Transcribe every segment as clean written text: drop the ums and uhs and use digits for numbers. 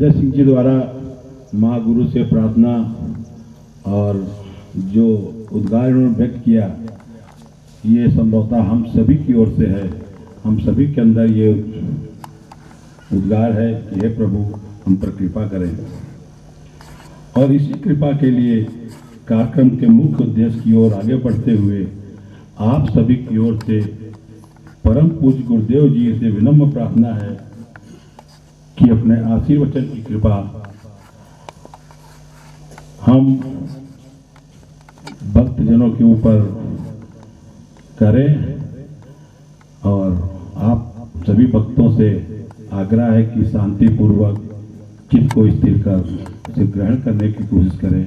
संजय सिंह जी द्वारा माँ गुरु से प्रार्थना और जो उद्गार उन्होंने व्यक्त किया, ये संभवतः हम सभी की ओर से है। हम सभी के अंदर ये उद्गार है कि हे प्रभु हम पर कृपा करें। और इसी कृपा के लिए कार्यक्रम के मुख्य उद्देश्य की ओर आगे बढ़ते हुए आप सभी की ओर से परम पूज्य गुरुदेव जी से विनम्र प्रार्थना है कि अपने आशीर्वचन की कृपा हम भक्तजनों के ऊपर करें। और आप सभी भक्तों से आग्रह है कि शांतिपूर्वक चित्त को स्थिर कर उसे ग्रहण करने की कोशिश करें।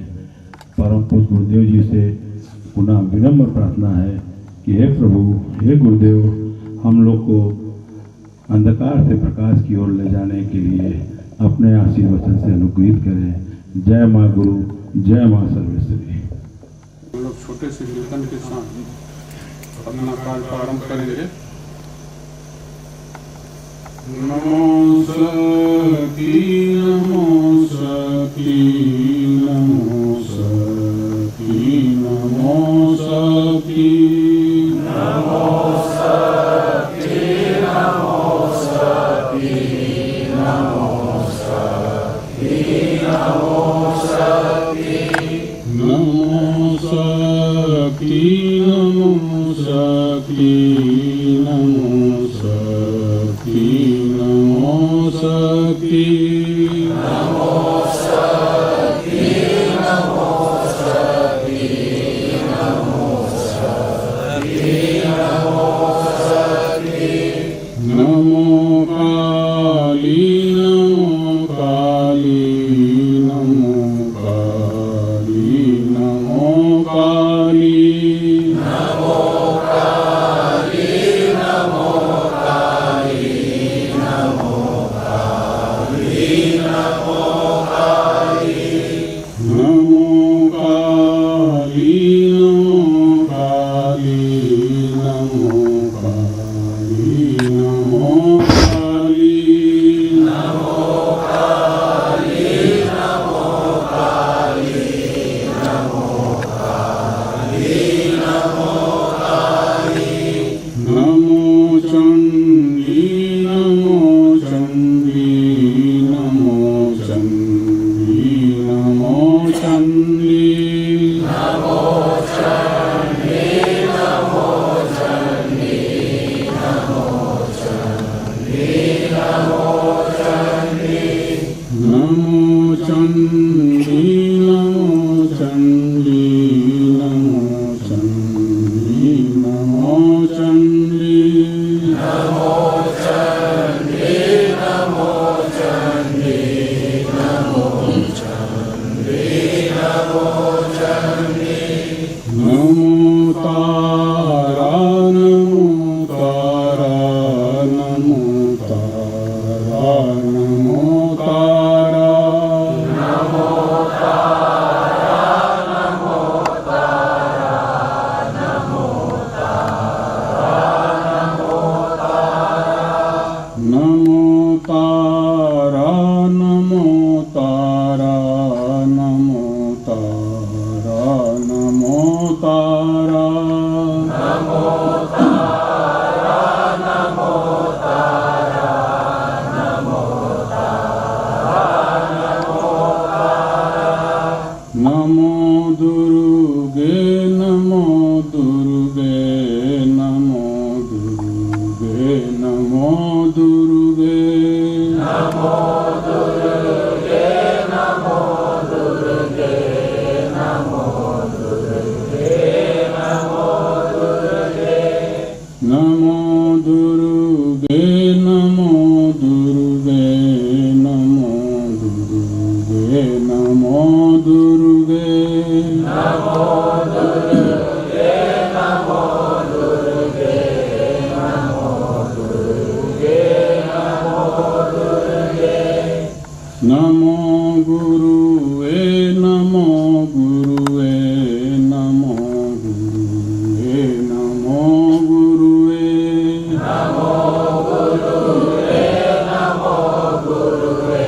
परम पूज्य गुरुदेव जी से पुनः विनम्र प्रार्थना है कि हे प्रभु, हे गुरुदेव, हम लोग को अंधकार से प्रकाश की ओर ले जाने के लिए अपने आशीर्वचन से अनुग्रहित करें। जय माँ गुरु, जय माँ सर्वेश्वरी। हम लोग छोटे से कीर्तन के साथ अपना कार्य प्रारंभ करेंगे। नमो सखी, नमो सखी, नमो सखी, नमो सखी, नमो सखी, नमो सखी, नमो सखी, नमो सखी, नमो सखी, नमो सखी, नमो सखी, नमो सखी, नमो सखी, नमो सखी, नमो सखी, नमो सखी, नमो काली, नमो काली, नमो काली, नमो काली, नमो काली, नमो काली, नमो काली, नमो काली, नमो काली, नमो काली, नमो काली, नमो काली, नमो काली, नमो काली, नमो काली, नमो काली, नमो चंडी, नमो चंडी, नमो चंडी, नमो चंडी, नमो चंडी, नमो चंडी, नमो चंडी, नमो चंडी, नमो चंडी, नमो चंडी, नमो चंडी, नमो चंडी, नमो चंडी, नमो चंडी, नमो चंडी, नमो चंडी, नमो तारा, नमो तारा, नमो तारा, नमो तारा, नमो तारा, नमो तारा, नमो तारा, नमो तारा, नमो तारा, नमो तारा, नमो तारा, नमो तारा, नमो तारा, नमो तारा, नमो तारा, नमो तारा, नमो दुर्गे, नमो दुर्गे, नमो दुर्गे, नमो दुर्गे, नमो दुर्गे, नमो दुर्गे, नमो दुर्गे, नमो दुर्गे, नमो दुर्गे, नमो दुर्गे, नमो दुर्गे, नमो दुर्गे, नमो दुर्गे, नमो दुर्गे, नमो दुर्गे, नमो दुर्गे, नमो गुरुवे, नमो गुरुवे, नमो गुरुवे, नमो गुरुवे, नमो गुरुवे, नमो गुरुवे,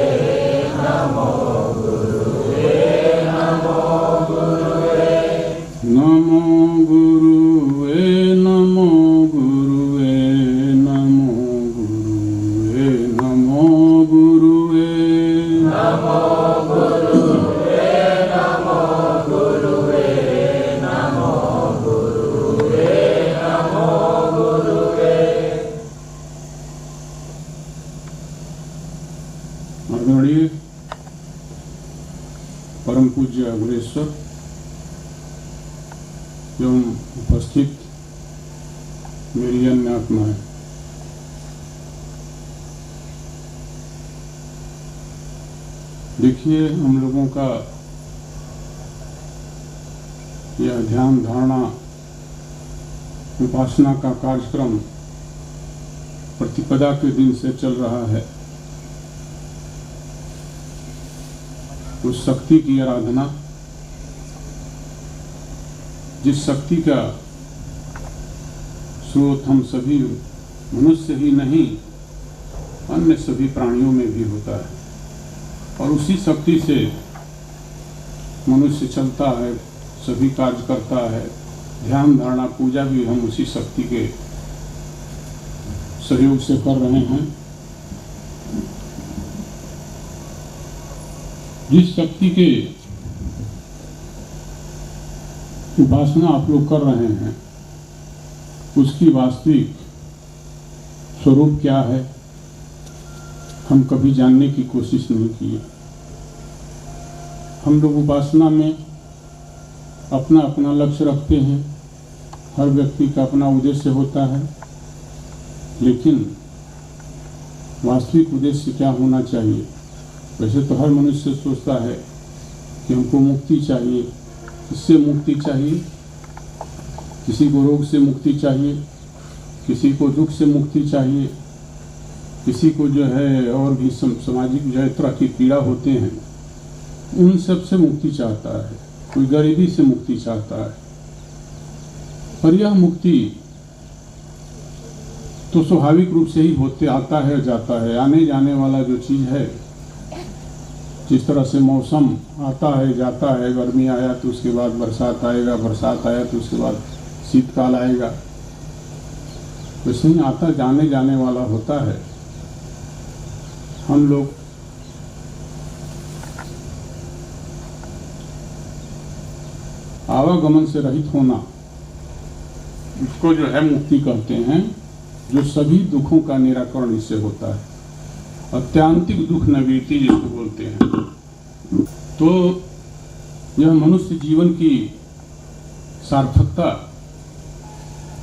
आदरणीय परम पूज्य अग्रेश्वर एवं उपस्थित मेरी अन्य आत्माएं, देखिए हम लोगों का यह ध्यान धारणा उपासना का कार्यक्रम प्रतिपदा के दिन से चल रहा है। उस शक्ति की आराधना जिस शक्ति का स्रोत हम सभी मनुष्य ही नहीं अन्य सभी प्राणियों में भी होता है, और उसी शक्ति से मनुष्य चलता है, सभी कार्य करता है। ध्यान धारणा पूजा भी हम उसी शक्ति के सहयोग से कर रहे हैं। जिस शक्ति के उपासना आप लोग कर रहे हैं उसकी वास्तविक स्वरूप क्या है, हम कभी जानने की कोशिश नहीं किए। हम लोग उपासना में अपना अपना लक्ष्य रखते हैं, हर व्यक्ति का अपना उद्देश्य होता है, लेकिन वास्तविक उद्देश्य क्या होना चाहिए? वैसे तो हर मनुष्य सोचता है कि हमको मुक्ति चाहिए। किससे मुक्ति चाहिए? किसी को रोग से मुक्ति चाहिए, किसी को दुख से मुक्ति चाहिए, किसी को जो है और भी सामाजिक जो है तरह की पीड़ा होते हैं, उन सब से मुक्ति चाहता है। कोई गरीबी से मुक्ति चाहता है। पर यह मुक्ति तो स्वाभाविक रूप से ही होते आता है जाता है। आने जाने वाला जो चीज़ है, जिस तरह से मौसम आता है जाता है, गर्मी आया तो उसके बाद बरसात आएगा, बरसात आया तो उसके बाद शीतकाल आएगा, वैसे ही आता जाने जाने वाला होता है। हम लोग आवागमन से रहित होना, उसको जो है मुक्ति कहते हैं, जो सभी दुखों का निराकरण इससे होता है। अत्यांतिक दुख निवृत्ति जिसको बोलते हैं। तो यह मनुष्य जीवन की सार्थकता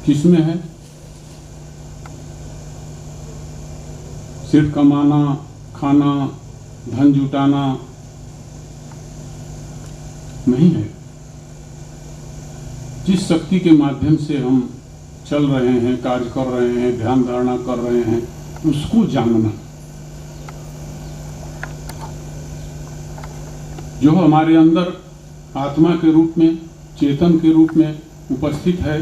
किसमें है? सिर्फ कमाना, खाना, धन जुटाना नहीं है। जिस शक्ति के माध्यम से हम चल रहे हैं, कार्य कर रहे हैं, ध्यान धारणा कर रहे हैं, उसको जानना, जो हमारे अंदर आत्मा के रूप में, चेतन के रूप में उपस्थित है,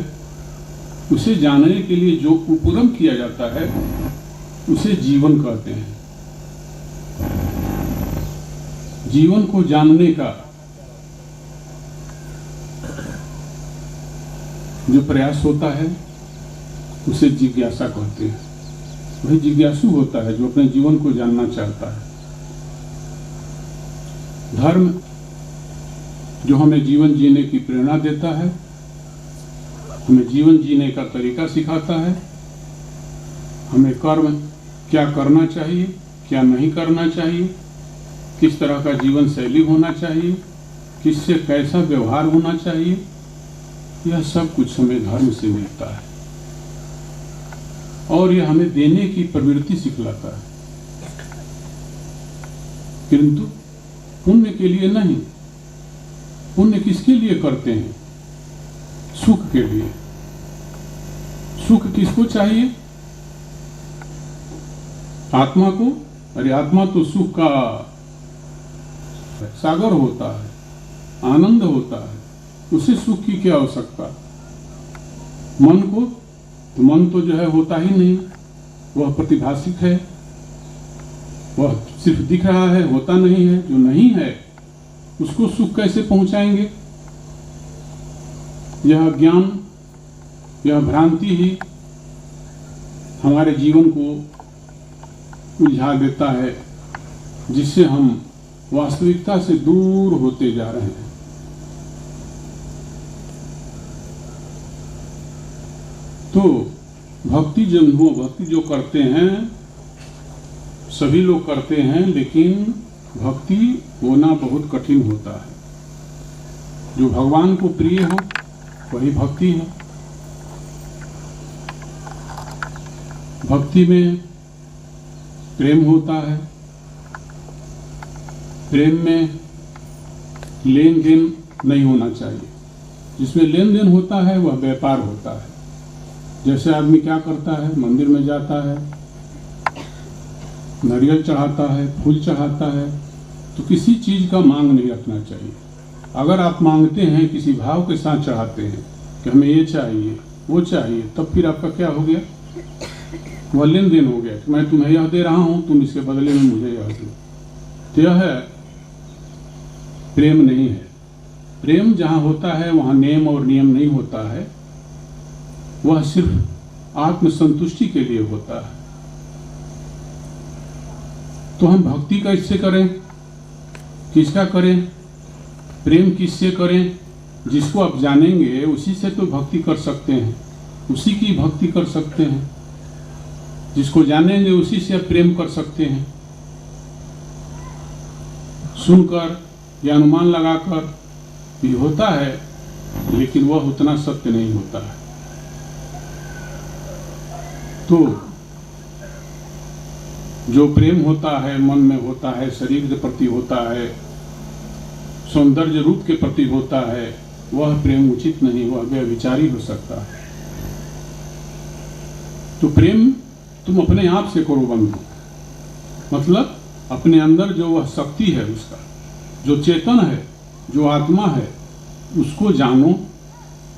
उसे जानने के लिए जो उपक्रम किया जाता है उसे जीवन कहते हैं। जीवन को जानने का जो प्रयास होता है उसे जिज्ञासा कहते हैं। वही जिज्ञासु होता है जो अपने जीवन को जानना चाहता है। धर्म जो हमें जीवन जीने की प्रेरणा देता है, हमें जीवन जीने का तरीका सिखाता है, हमें कर्म क्या करना चाहिए, क्या नहीं करना चाहिए, किस तरह का जीवन शैली होना चाहिए, किससे कैसा व्यवहार होना चाहिए, यह सब कुछ हमें धर्म से मिलता है। और यह हमें देने की प्रवृत्ति सिखलाता है, किंतु पुण्य के लिए नहीं। पुण्य किसके लिए करते हैं? सुख के लिए। सुख किसको चाहिए? आत्मा को। अरे आत्मा तो सुख का सागर होता है, आनंद होता है, उसे सुख की क्या आवश्यकता? मन को तो मन तो जो है होता ही नहीं, वह प्रतिभाषिक है, वह सिर्फ दिख रहा है, होता नहीं है। जो नहीं है उसको सुख कैसे पहुंचाएंगे? यह ज्ञान, यह भ्रांति ही हमारे जीवन को उलझा देता है, जिससे हम वास्तविकता से दूर होते जा रहे हैं। तो भक्ति जो करते हैं सभी लोग करते हैं, लेकिन भक्ति होना बहुत कठिन होता है। जो भगवान को प्रिय हो वही भक्ति है। भक्ति में प्रेम होता है, प्रेम में लेन देन नहीं होना चाहिए। जिसमें लेन देन होता है वह व्यापार होता है। जैसे आदमी क्या करता है, मंदिर में जाता है, नारियल चढ़ाता है, फूल चढ़ाता है, तो किसी चीज का मांग नहीं रखना चाहिए। अगर आप मांगते हैं, किसी भाव के साथ चढ़ाते हैं कि हमें ये चाहिए वो चाहिए, तब फिर आपका क्या हो गया, वह लेन देन हो गया कि मैं तुम्हें यह दे रहा हूं, तुम इसके बदले में मुझे यह दो। तो यह प्रेम नहीं है। प्रेम जहां होता है वहां नेम और नियम नहीं होता है, वह सिर्फ आत्मसंतुष्टि के लिए होता है। तो हम भक्ति कैसे करें, किसका करें, प्रेम किससे करें? जिसको आप जानेंगे उसी से तो भक्ति कर सकते हैं, उसी की भक्ति कर सकते हैं। जिसको जानेंगे उसी से आप प्रेम कर सकते हैं। सुनकर या अनुमान लगाकर भी होता है, लेकिन वह उतना सत्य नहीं होता है। तो जो प्रेम होता है, मन में होता है, शरीर के प्रति होता है, सौंदर्य रूप के प्रति होता है, वह प्रेम उचित नहीं, वह व्यभिचारी हो सकता है। तो प्रेम तुम अपने आप से करो बंधु, मतलब अपने अंदर जो वह शक्ति है, उसका जो चेतन है, जो आत्मा है, उसको जानो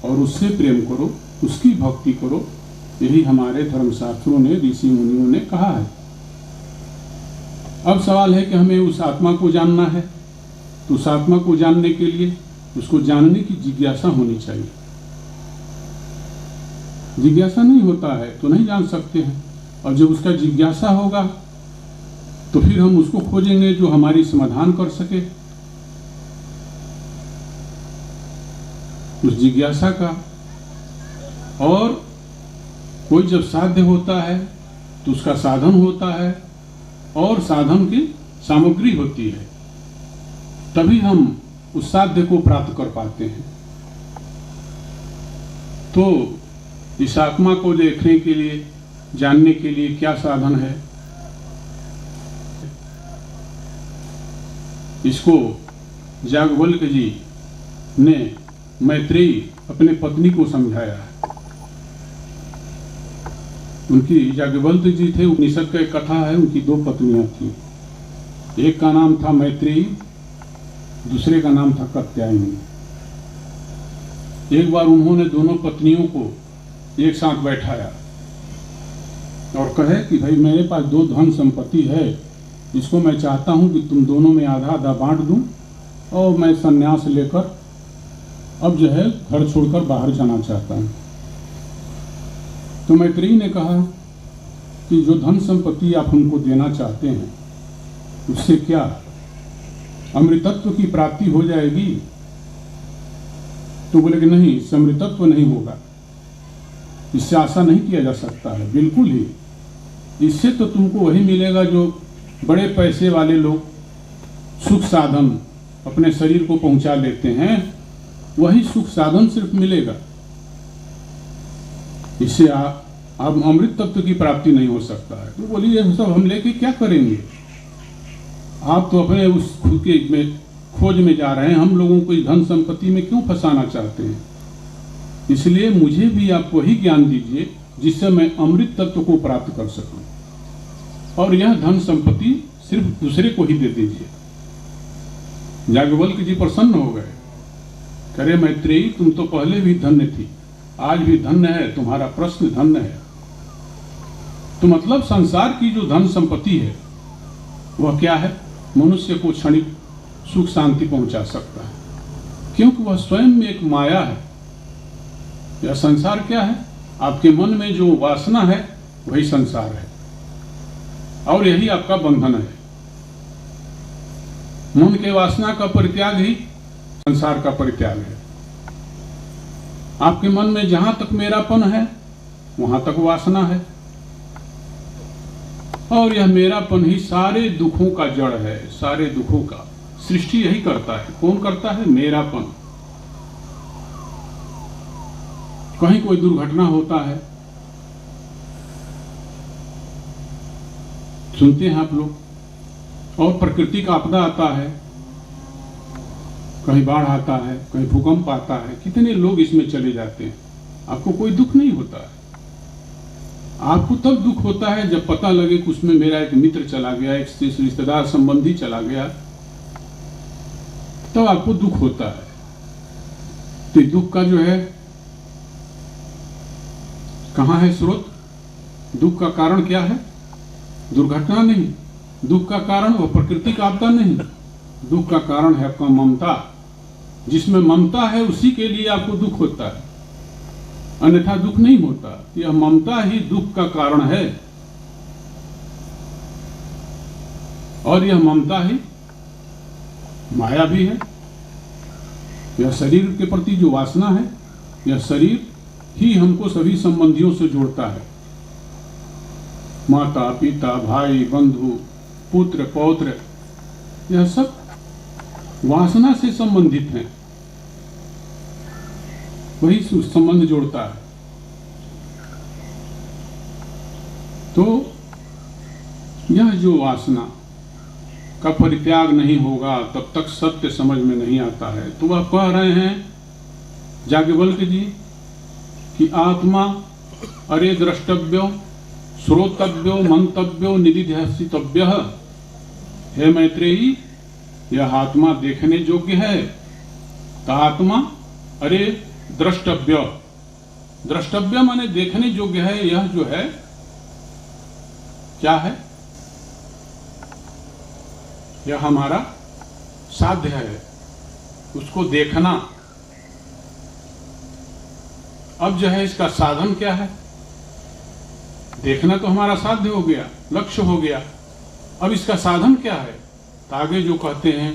और उससे प्रेम करो, उसकी भक्ति करो। यही हमारे धर्मशास्त्रों ने, ऋषि मुनियों ने कहा है। अब सवाल है कि हमें उस आत्मा को जानना है, तो उस आत्मा को जानने के लिए उसको जानने की जिज्ञासा होनी चाहिए। जिज्ञासा नहीं होता है तो नहीं जान सकते हैं, और जब उसका जिज्ञासा होगा तो फिर हम उसको खोजेंगे जो हमारी समाधान कर सके। उस जिज्ञासा का, और कोई जब साध्य होता है तो उसका साधन होता है, और साधन की सामग्री होती है, तभी हम उस साध्य को प्राप्त कर पाते हैं। तो इस आत्मा को देखने के लिए, जानने के लिए क्या साधन है, इसको याज्ञवल्क्य जी ने मैत्रेयी अपने पत्नी को समझाया है। उनकी याज्ञवल्क्य जी थे, उपनिषद का एक कथा है, उनकी 2 पत्नियां थी। एक का नाम था मैत्रेयी, दूसरे का नाम था कात्यायनी। एक बार उन्होंने दोनों पत्नियों को एक साथ बैठाया और कहे कि भाई मेरे पास 2 धन संपत्ति है, इसको मैं चाहता हूं कि तुम दोनों में आधा आधा बांट दूं, और मैं संन्यास लेकर अब जो है घर छोड़कर बाहर जाना चाहता हूं। तो मैत्रेयी ने कहा कि जो धन संपत्ति आप हमको देना चाहते हैं, उससे क्या अमृतत्व की प्राप्ति हो जाएगी? तो बोले कि नहीं, इससे अमृतत्व नहीं होगा, इससे आशा नहीं किया जा सकता है। बिल्कुल ही, इससे तो तुमको वही मिलेगा जो बड़े पैसे वाले लोग सुख साधन अपने शरीर को पहुंचा लेते हैं, वही सुख साधन सिर्फ मिलेगा। इससे आप अमृत तत्व की प्राप्ति नहीं हो सकता है। तो बोलिए ये सब हम लेके क्या करेंगे? आप तो अपने उस खुद के में खोज में जा रहे हैं, हम लोगों को इस धन संपत्ति में क्यों फंसाना चाहते हैं? इसलिए मुझे भी आप वही ज्ञान दीजिए जिससे मैं अमृत तत्व को प्राप्त कर सकूं, और यह धन संपत्ति सिर्फ दूसरे को ही दे दीजिए। याज्ञवल्क्य जी प्रसन्न हो गए, करे मैत्रेयी तुम तो पहले भी धन्य थी, आज भी धन्य है, तुम्हारा प्रश्न धन्य है। तो मतलब संसार की जो धन संपत्ति है वह क्या है? मनुष्य को क्षणिक सुख शांति पहुंचा सकता है, क्योंकि वह स्वयं में एक माया है। यह संसार क्या है? आपके मन में जो वासना है वही संसार है, और यही आपका बंधन है। मन के वासना का परित्याग ही संसार का परित्याग है। आपके मन में जहां तक मेरापन है वहां तक वासना है, और यह मेरापन ही सारे दुखों का जड़ है। सारे दुखों का सृष्टि यही करता है। कौन करता है? मेरापन। कहीं कोई दुर्घटना होता है, सुनते हैं आप लोग, और प्रकृति का आपदा आता है, कहीं बाढ़ आता है, कहीं भूकंप आता है, कितने लोग इसमें चले जाते हैं। आपको कोई दुख नहीं होता है। आपको तब दुख होता है जब पता लगे कि उसमें मेरा एक मित्र चला गया, एक रिश्तेदार संबंधी चला गया, तब आपको दुख होता है। तो दुख का जो है कहां है स्रोत? दुख का कारण क्या है? दुर्घटना नहीं। दुख का कारण वह प्रकृति का आपदा नहीं। दुख का कारण है आपका ममता। जिसमें ममता है उसी के लिए आपको दुख होता है, अन्यथा दुख नहीं होता। यह ममता ही दुख का कारण है, और यह ममता ही माया भी है। यह शरीर के प्रति जो वासना है, यह शरीर ही हमको सभी संबंधियों से जोड़ता है। माता पिता भाई बंधु पुत्र पौत्र, यह सब वासना से संबंधित हैं, वही संबंध जोड़ता है। तो यह जो वासना का परित्याग नहीं होगा तब तक सत्य समझ में नहीं आता है। तो वह कह रहे हैं याज्ञवल्क्य जी कि आत्मा अरे द्रष्टव्यो श्रोतव्यो मंतव्यो निधिध्यासितव्य। हे मैत्रेयी, यह आत्मा देखने योग्य है। तो आत्मा अरे द्रष्टव्य, द्रष्टव्य माने देखने योग्य है। यह जो है क्या है? यह हमारा साध्य है उसको देखना। अब जो है इसका साधन क्या है? देखना तो हमारा साध्य हो गया, लक्ष्य हो गया। अब इसका साधन क्या है? तो आगे जो कहते हैं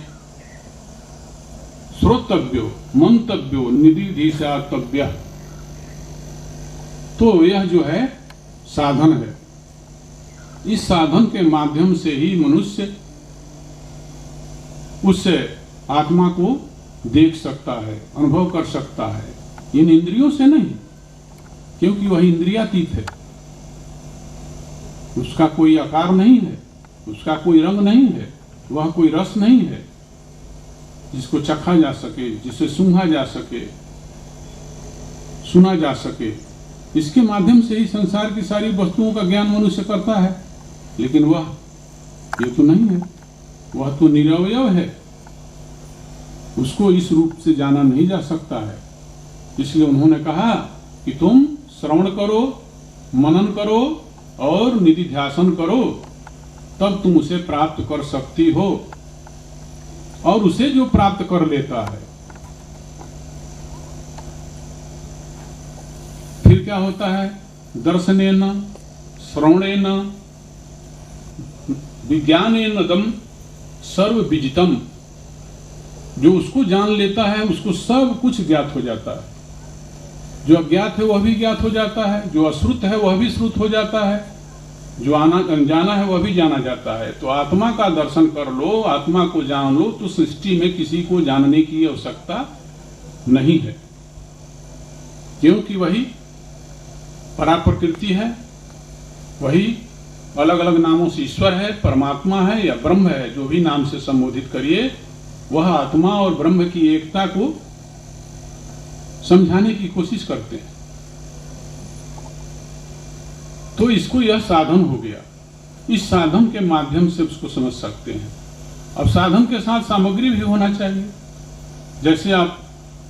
श्रोतव्यो मंतव्यो निधिध्यासितव्य। तो यह जो है साधन है। इस साधन के माध्यम से ही मनुष्य उस आत्मा को देख सकता है, अनुभव कर सकता है, इन इंद्रियों से नहीं, क्योंकि वह इंद्रियातीत है। उसका कोई आकार नहीं है, उसका कोई रंग नहीं है, वह कोई रस नहीं है जिसको चखा जा सके, जिसे सूंघा जा सके, सुना जा सके। इसके माध्यम से ही संसार की सारी वस्तुओं का ज्ञान मनुष्य करता है, लेकिन वह ये तो नहीं है, वह तो निरवयव है, उसको इस रूप से जाना नहीं जा सकता है। इसलिए उन्होंने कहा कि तुम श्रवण करो, मनन करो और निधिध्यासन करो, तब तुम उसे प्राप्त कर सकती हो। और उसे जो प्राप्त कर लेता है फिर क्या होता है? दर्शनेन श्रवणेन विज्ञानेन दम सर्व विजितम। जो उसको जान लेता है उसको सब कुछ ज्ञात हो जाता है। जो अज्ञात है वह भी ज्ञात हो जाता है, जो अश्रुत है वह भी श्रुत हो जाता है, जो अनजाना है वह भी जाना जाता है। तो आत्मा का दर्शन कर लो, आत्मा को जान लो, तो सृष्टि में किसी को जानने की आवश्यकता नहीं है, क्योंकि वही पराप्रकृति है, वही अलग अलग नामों से ईश्वर है, परमात्मा है या ब्रह्म है, जो भी नाम से संबोधित करिए, वह आत्मा और ब्रह्म की एकता को समझाने की कोशिश करते हैं। तो इसको यह साधन हो गया। इस साधन के माध्यम से उसको समझ सकते हैं। अब साधन के साथ सामग्री भी होना चाहिए। जैसे आप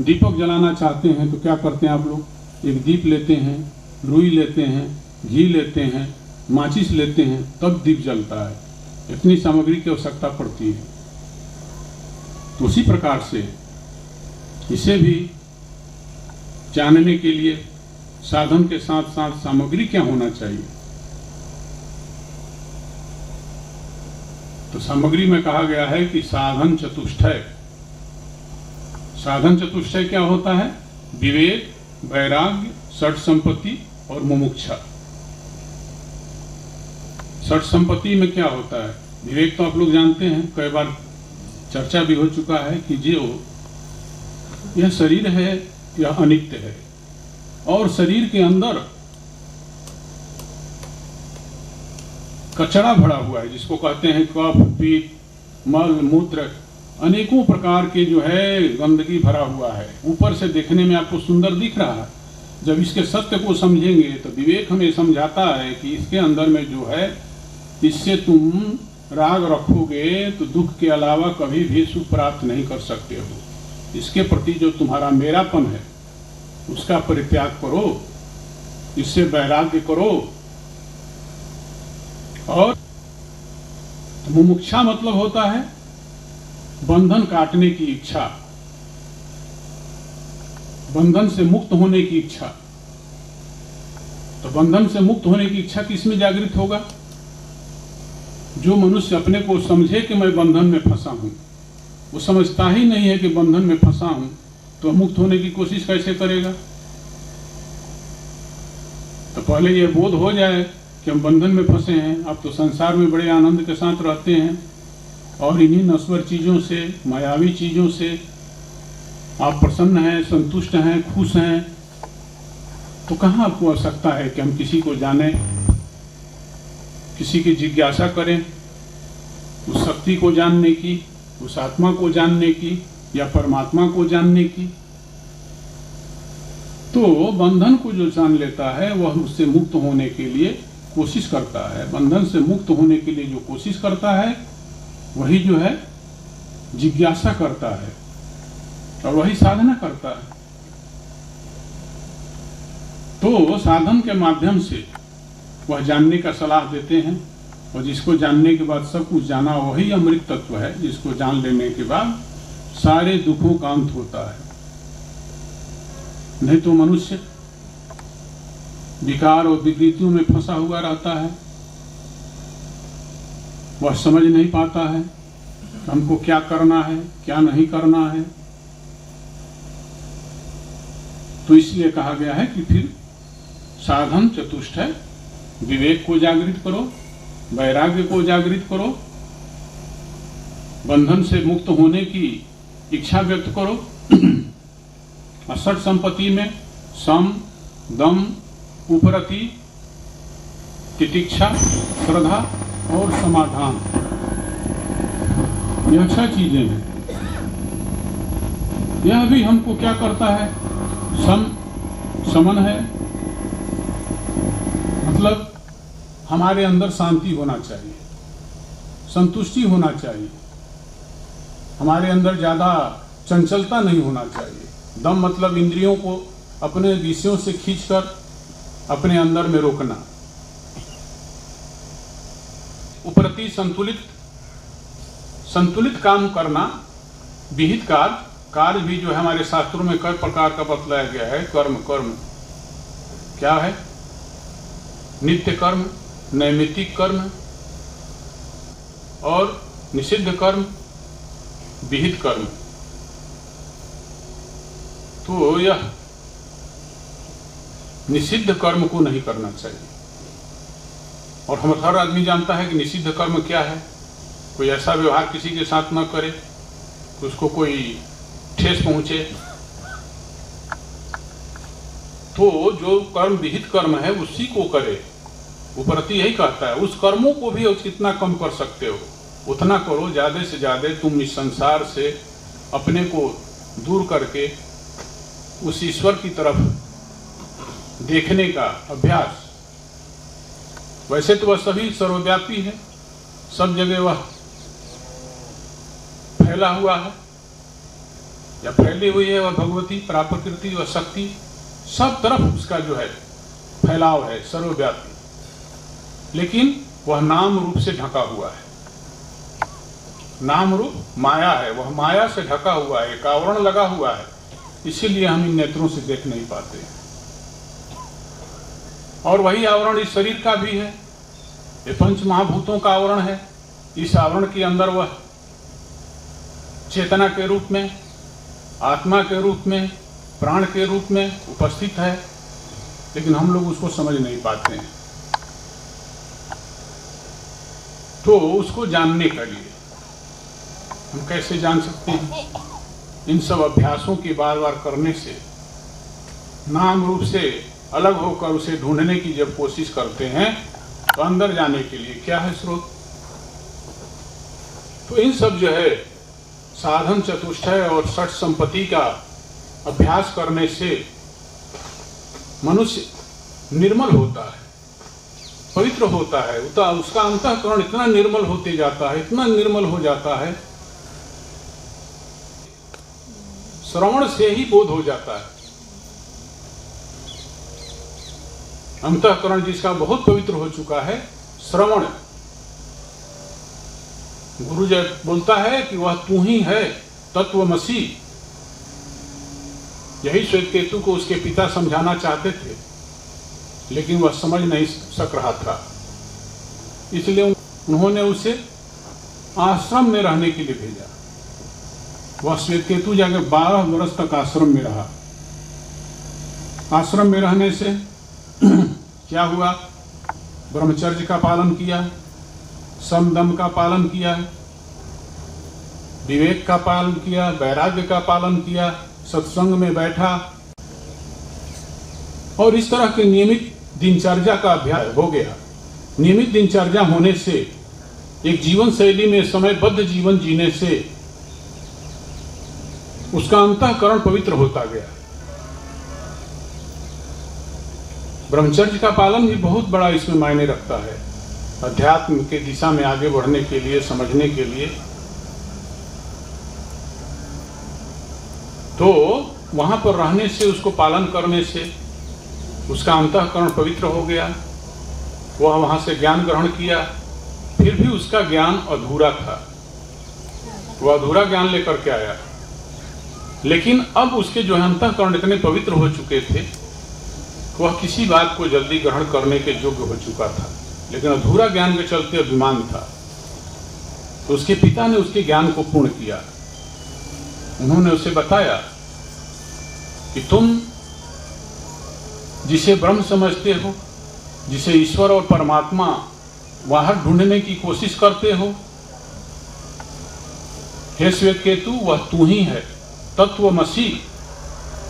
दीपक जलाना चाहते हैं तो क्या करते हैं आप लोग? एक दीप लेते हैं, रुई लेते हैं, घी लेते हैं, माचिस लेते हैं, तब दीप जलता है। इतनी सामग्री की आवश्यकता पड़ती है। तो उसी प्रकार से इसे भी जानने के लिए साधन के साथ साथ सामग्री क्या होना चाहिए? तो तो सामग्री में कहा गया है कि साधन चतुष्टय। साधन चतुष्टय क्या होता है? विवेक, वैराग्य, षट संपत्ति और मुमुक्षा। षट संपत्ति में क्या होता है? विवेक तो आप लोग जानते हैं, कई बार चर्चा भी हो चुका है कि जो यह शरीर है यह अनित्य है और शरीर के अंदर कचरा भरा हुआ है, जिसको कहते हैं कफ, पीत, मल, मूत्र, अनेकों प्रकार के जो है गंदगी भरा हुआ है। ऊपर से देखने में आपको सुंदर दिख रहा है, जब इसके सत्य को समझेंगे तो विवेक हमें समझाता है कि इसके अंदर में जो है, इससे तुम राग रखोगे तो दुख के अलावा कभी भी सुख प्राप्त नहीं कर सकते हो। इसके प्रति जो तुम्हारा मेरापन है उसका परित्याग करो, इससे वैराग्य करो। और मुमुक्षा मतलब होता है बंधन काटने की इच्छा, बंधन से मुक्त होने की इच्छा। तो बंधन से मुक्त होने की इच्छा किसमें जागृत होगा? जो मनुष्य अपने को समझे कि मैं बंधन में फंसा हूं, वो समझता ही नहीं है कि बंधन में फंसा हूं, तो मुक्त होने की कोशिश कैसे करेगा? तो पहले ये बोध हो जाए कि हम बंधन में फंसे हैं, अब तो संसार में बड़े आनंद के साथ रहते हैं और इन्हीं नश्वर चीजों से, मायावी चीजों से आप प्रसन्न हैं, संतुष्ट हैं, खुश हैं, तो कहाँ आपको आवश्यकता है कि हम किसी को जाने, किसी की जिज्ञासा करें, उस शक्ति को जानने की, उस आत्मा को जानने की या परमात्मा को जानने की? तो बंधन को जो जान लेता है वह उससे मुक्त होने के लिए कोशिश करता है। बंधन से मुक्त होने के लिए जो कोशिश करता है वही जो है जिज्ञासा करता है और वही साधना करता है। तो साधन के माध्यम से वह जानने का सलाह देते हैं, और जिसको जानने के बाद सब कुछ जाना वही अमृत तत्व है, जिसको जान लेने के बाद सारे दुखों का अंत होता है। नहीं तो मनुष्य विकार और विकृतियों में फंसा हुआ रहता है, वह समझ नहीं पाता है हमको क्या करना है, क्या नहीं करना है। तो इसलिए कहा गया है कि फिर साधन चतुष्टय, विवेक को जागृत करो, वैराग्य को जागृत करो, बंधन से मुक्त होने की इच्छा व्यक्त करो। षट संपत्ति में सम, दम, उपरति, तितिक्षा, श्रद्धा और समाधान, यह 6 चीजें हैं। यह भी हमको क्या करता है? समन है, मतलब हमारे अंदर शांति होना चाहिए, संतुष्टि होना चाहिए, हमारे अंदर ज्यादा चंचलता नहीं होना चाहिए। दम मतलब इंद्रियों को अपने विषयों से खींचकर अपने अंदर में रोकना। उपरति संतुलित काम करना, विहित कार्य भी जो है हमारे शास्त्रों में कई प्रकार का बतलाया गया है। कर्म क्या है? नित्य कर्म, नैमित्तिक कर्म और निषिद्ध कर्म, विहित कर्म। तो यह निषिद्ध कर्म को नहीं करना चाहिए, और हम हर आदमी जानता है कि निषिद्ध कर्म क्या है। कोई ऐसा व्यवहार किसी के साथ न करे कि उसको कोई ठेस पहुंचे। तो जो कर्म विहित कर्म है उसी को करे। उपरति यही कहता है, उस कर्मों को भी कितना कम कर सकते हो उतना करो। ज्यादा से ज्यादा तुम इस संसार से अपने को दूर करके उस ईश्वर की तरफ देखने का अभ्यास। वैसे तो वह सभी सर्वव्यापी है, सब जगह वह फैला हुआ है या फैली हुई है। वह भगवती प्राप्रकृति, वह शक्ति सब तरफ उसका जो है फैलाव है, सर्वव्यापी। लेकिन वह नाम रूप से ढका हुआ है। नाम रूप माया है, वह माया से ढका हुआ है, एक आवरण लगा हुआ है, इसीलिए हम इन नेत्रों से देख नहीं पाते। और वही आवरण इस शरीर का भी है, ये पंच महाभूतों का आवरण है, इस आवरण के अंदर वह चेतना के रूप में, आत्मा के रूप में, प्राण के रूप में उपस्थित है, लेकिन हम लोग उसको समझ नहीं पाते हैं। तो उसको जानने के लिए हम कैसे जान सकते हैं? इन सब अभ्यासों की बार बार करने से, नाम रूप से अलग होकर उसे ढूंढने की जब कोशिश करते हैं, तो अंदर जाने के लिए क्या है स्रोत? तो इन सब जो है साधन चतुष्टय और षट संपत्ति का अभ्यास करने से मनुष्य निर्मल होता है, पवित्र होता है। उसका अंतःकरण इतना निर्मल होते जाता है, इतना निर्मल हो जाता है, श्रवण से ही बोध हो जाता है। अंतःकरण जिसका बहुत पवित्र हो चुका है, श्रवण, गुरु जब बोलता है कि वह तू ही है तत्वमसि, यही श्वेतकेतु को उसके पिता समझाना चाहते थे, लेकिन वह समझ नहीं सक रहा था। इसलिए उन्होंने उसे आश्रम में रहने के लिए भेजा। वह श्वेतकेतु जाकर 12 वर्ष तक आश्रम में रहा। आश्रम में रहने से क्या हुआ? ब्रह्मचर्य का पालन किया, समदम का पालन किया, विवेक का पालन किया, वैराग्य का पालन किया, सत्संग में बैठा, और इस तरह के नियमित दिनचर्या का अभ्यास हो गया। नियमित दिनचर्या होने से, एक जीवन शैली में समयबद्ध जीवन जीने से उसका अंतःकरण पवित्र होता गया। ब्रह्मचर्य का पालन भी बहुत बड़ा इसमें मायने रखता है, अध्यात्म के दिशा में आगे बढ़ने के लिए, समझने के लिए। तो वहां पर रहने से, उसको पालन करने से उसका अंतःकरण पवित्र हो गया। वह वहां से ज्ञान ग्रहण किया, फिर भी उसका ज्ञान अधूरा था, वह अधूरा ज्ञान लेकर के आया। लेकिन अब उसके जो है अंतःकरण इतने पवित्र हो चुके थे, वह किसी बात को जल्दी ग्रहण करने के योग्य हो चुका था, लेकिन अधूरा ज्ञान के चलते अभिमान था। तो उसके पिता ने उसके ज्ञान को पूर्ण किया। उन्होंने उसे बताया कि तुम जिसे ब्रह्म समझते हो, जिसे ईश्वर और परमात्मा बाहर ढूंढने की कोशिश करते हो, हे श्वेतकेतु, वह तू ही है, तत्वमसि,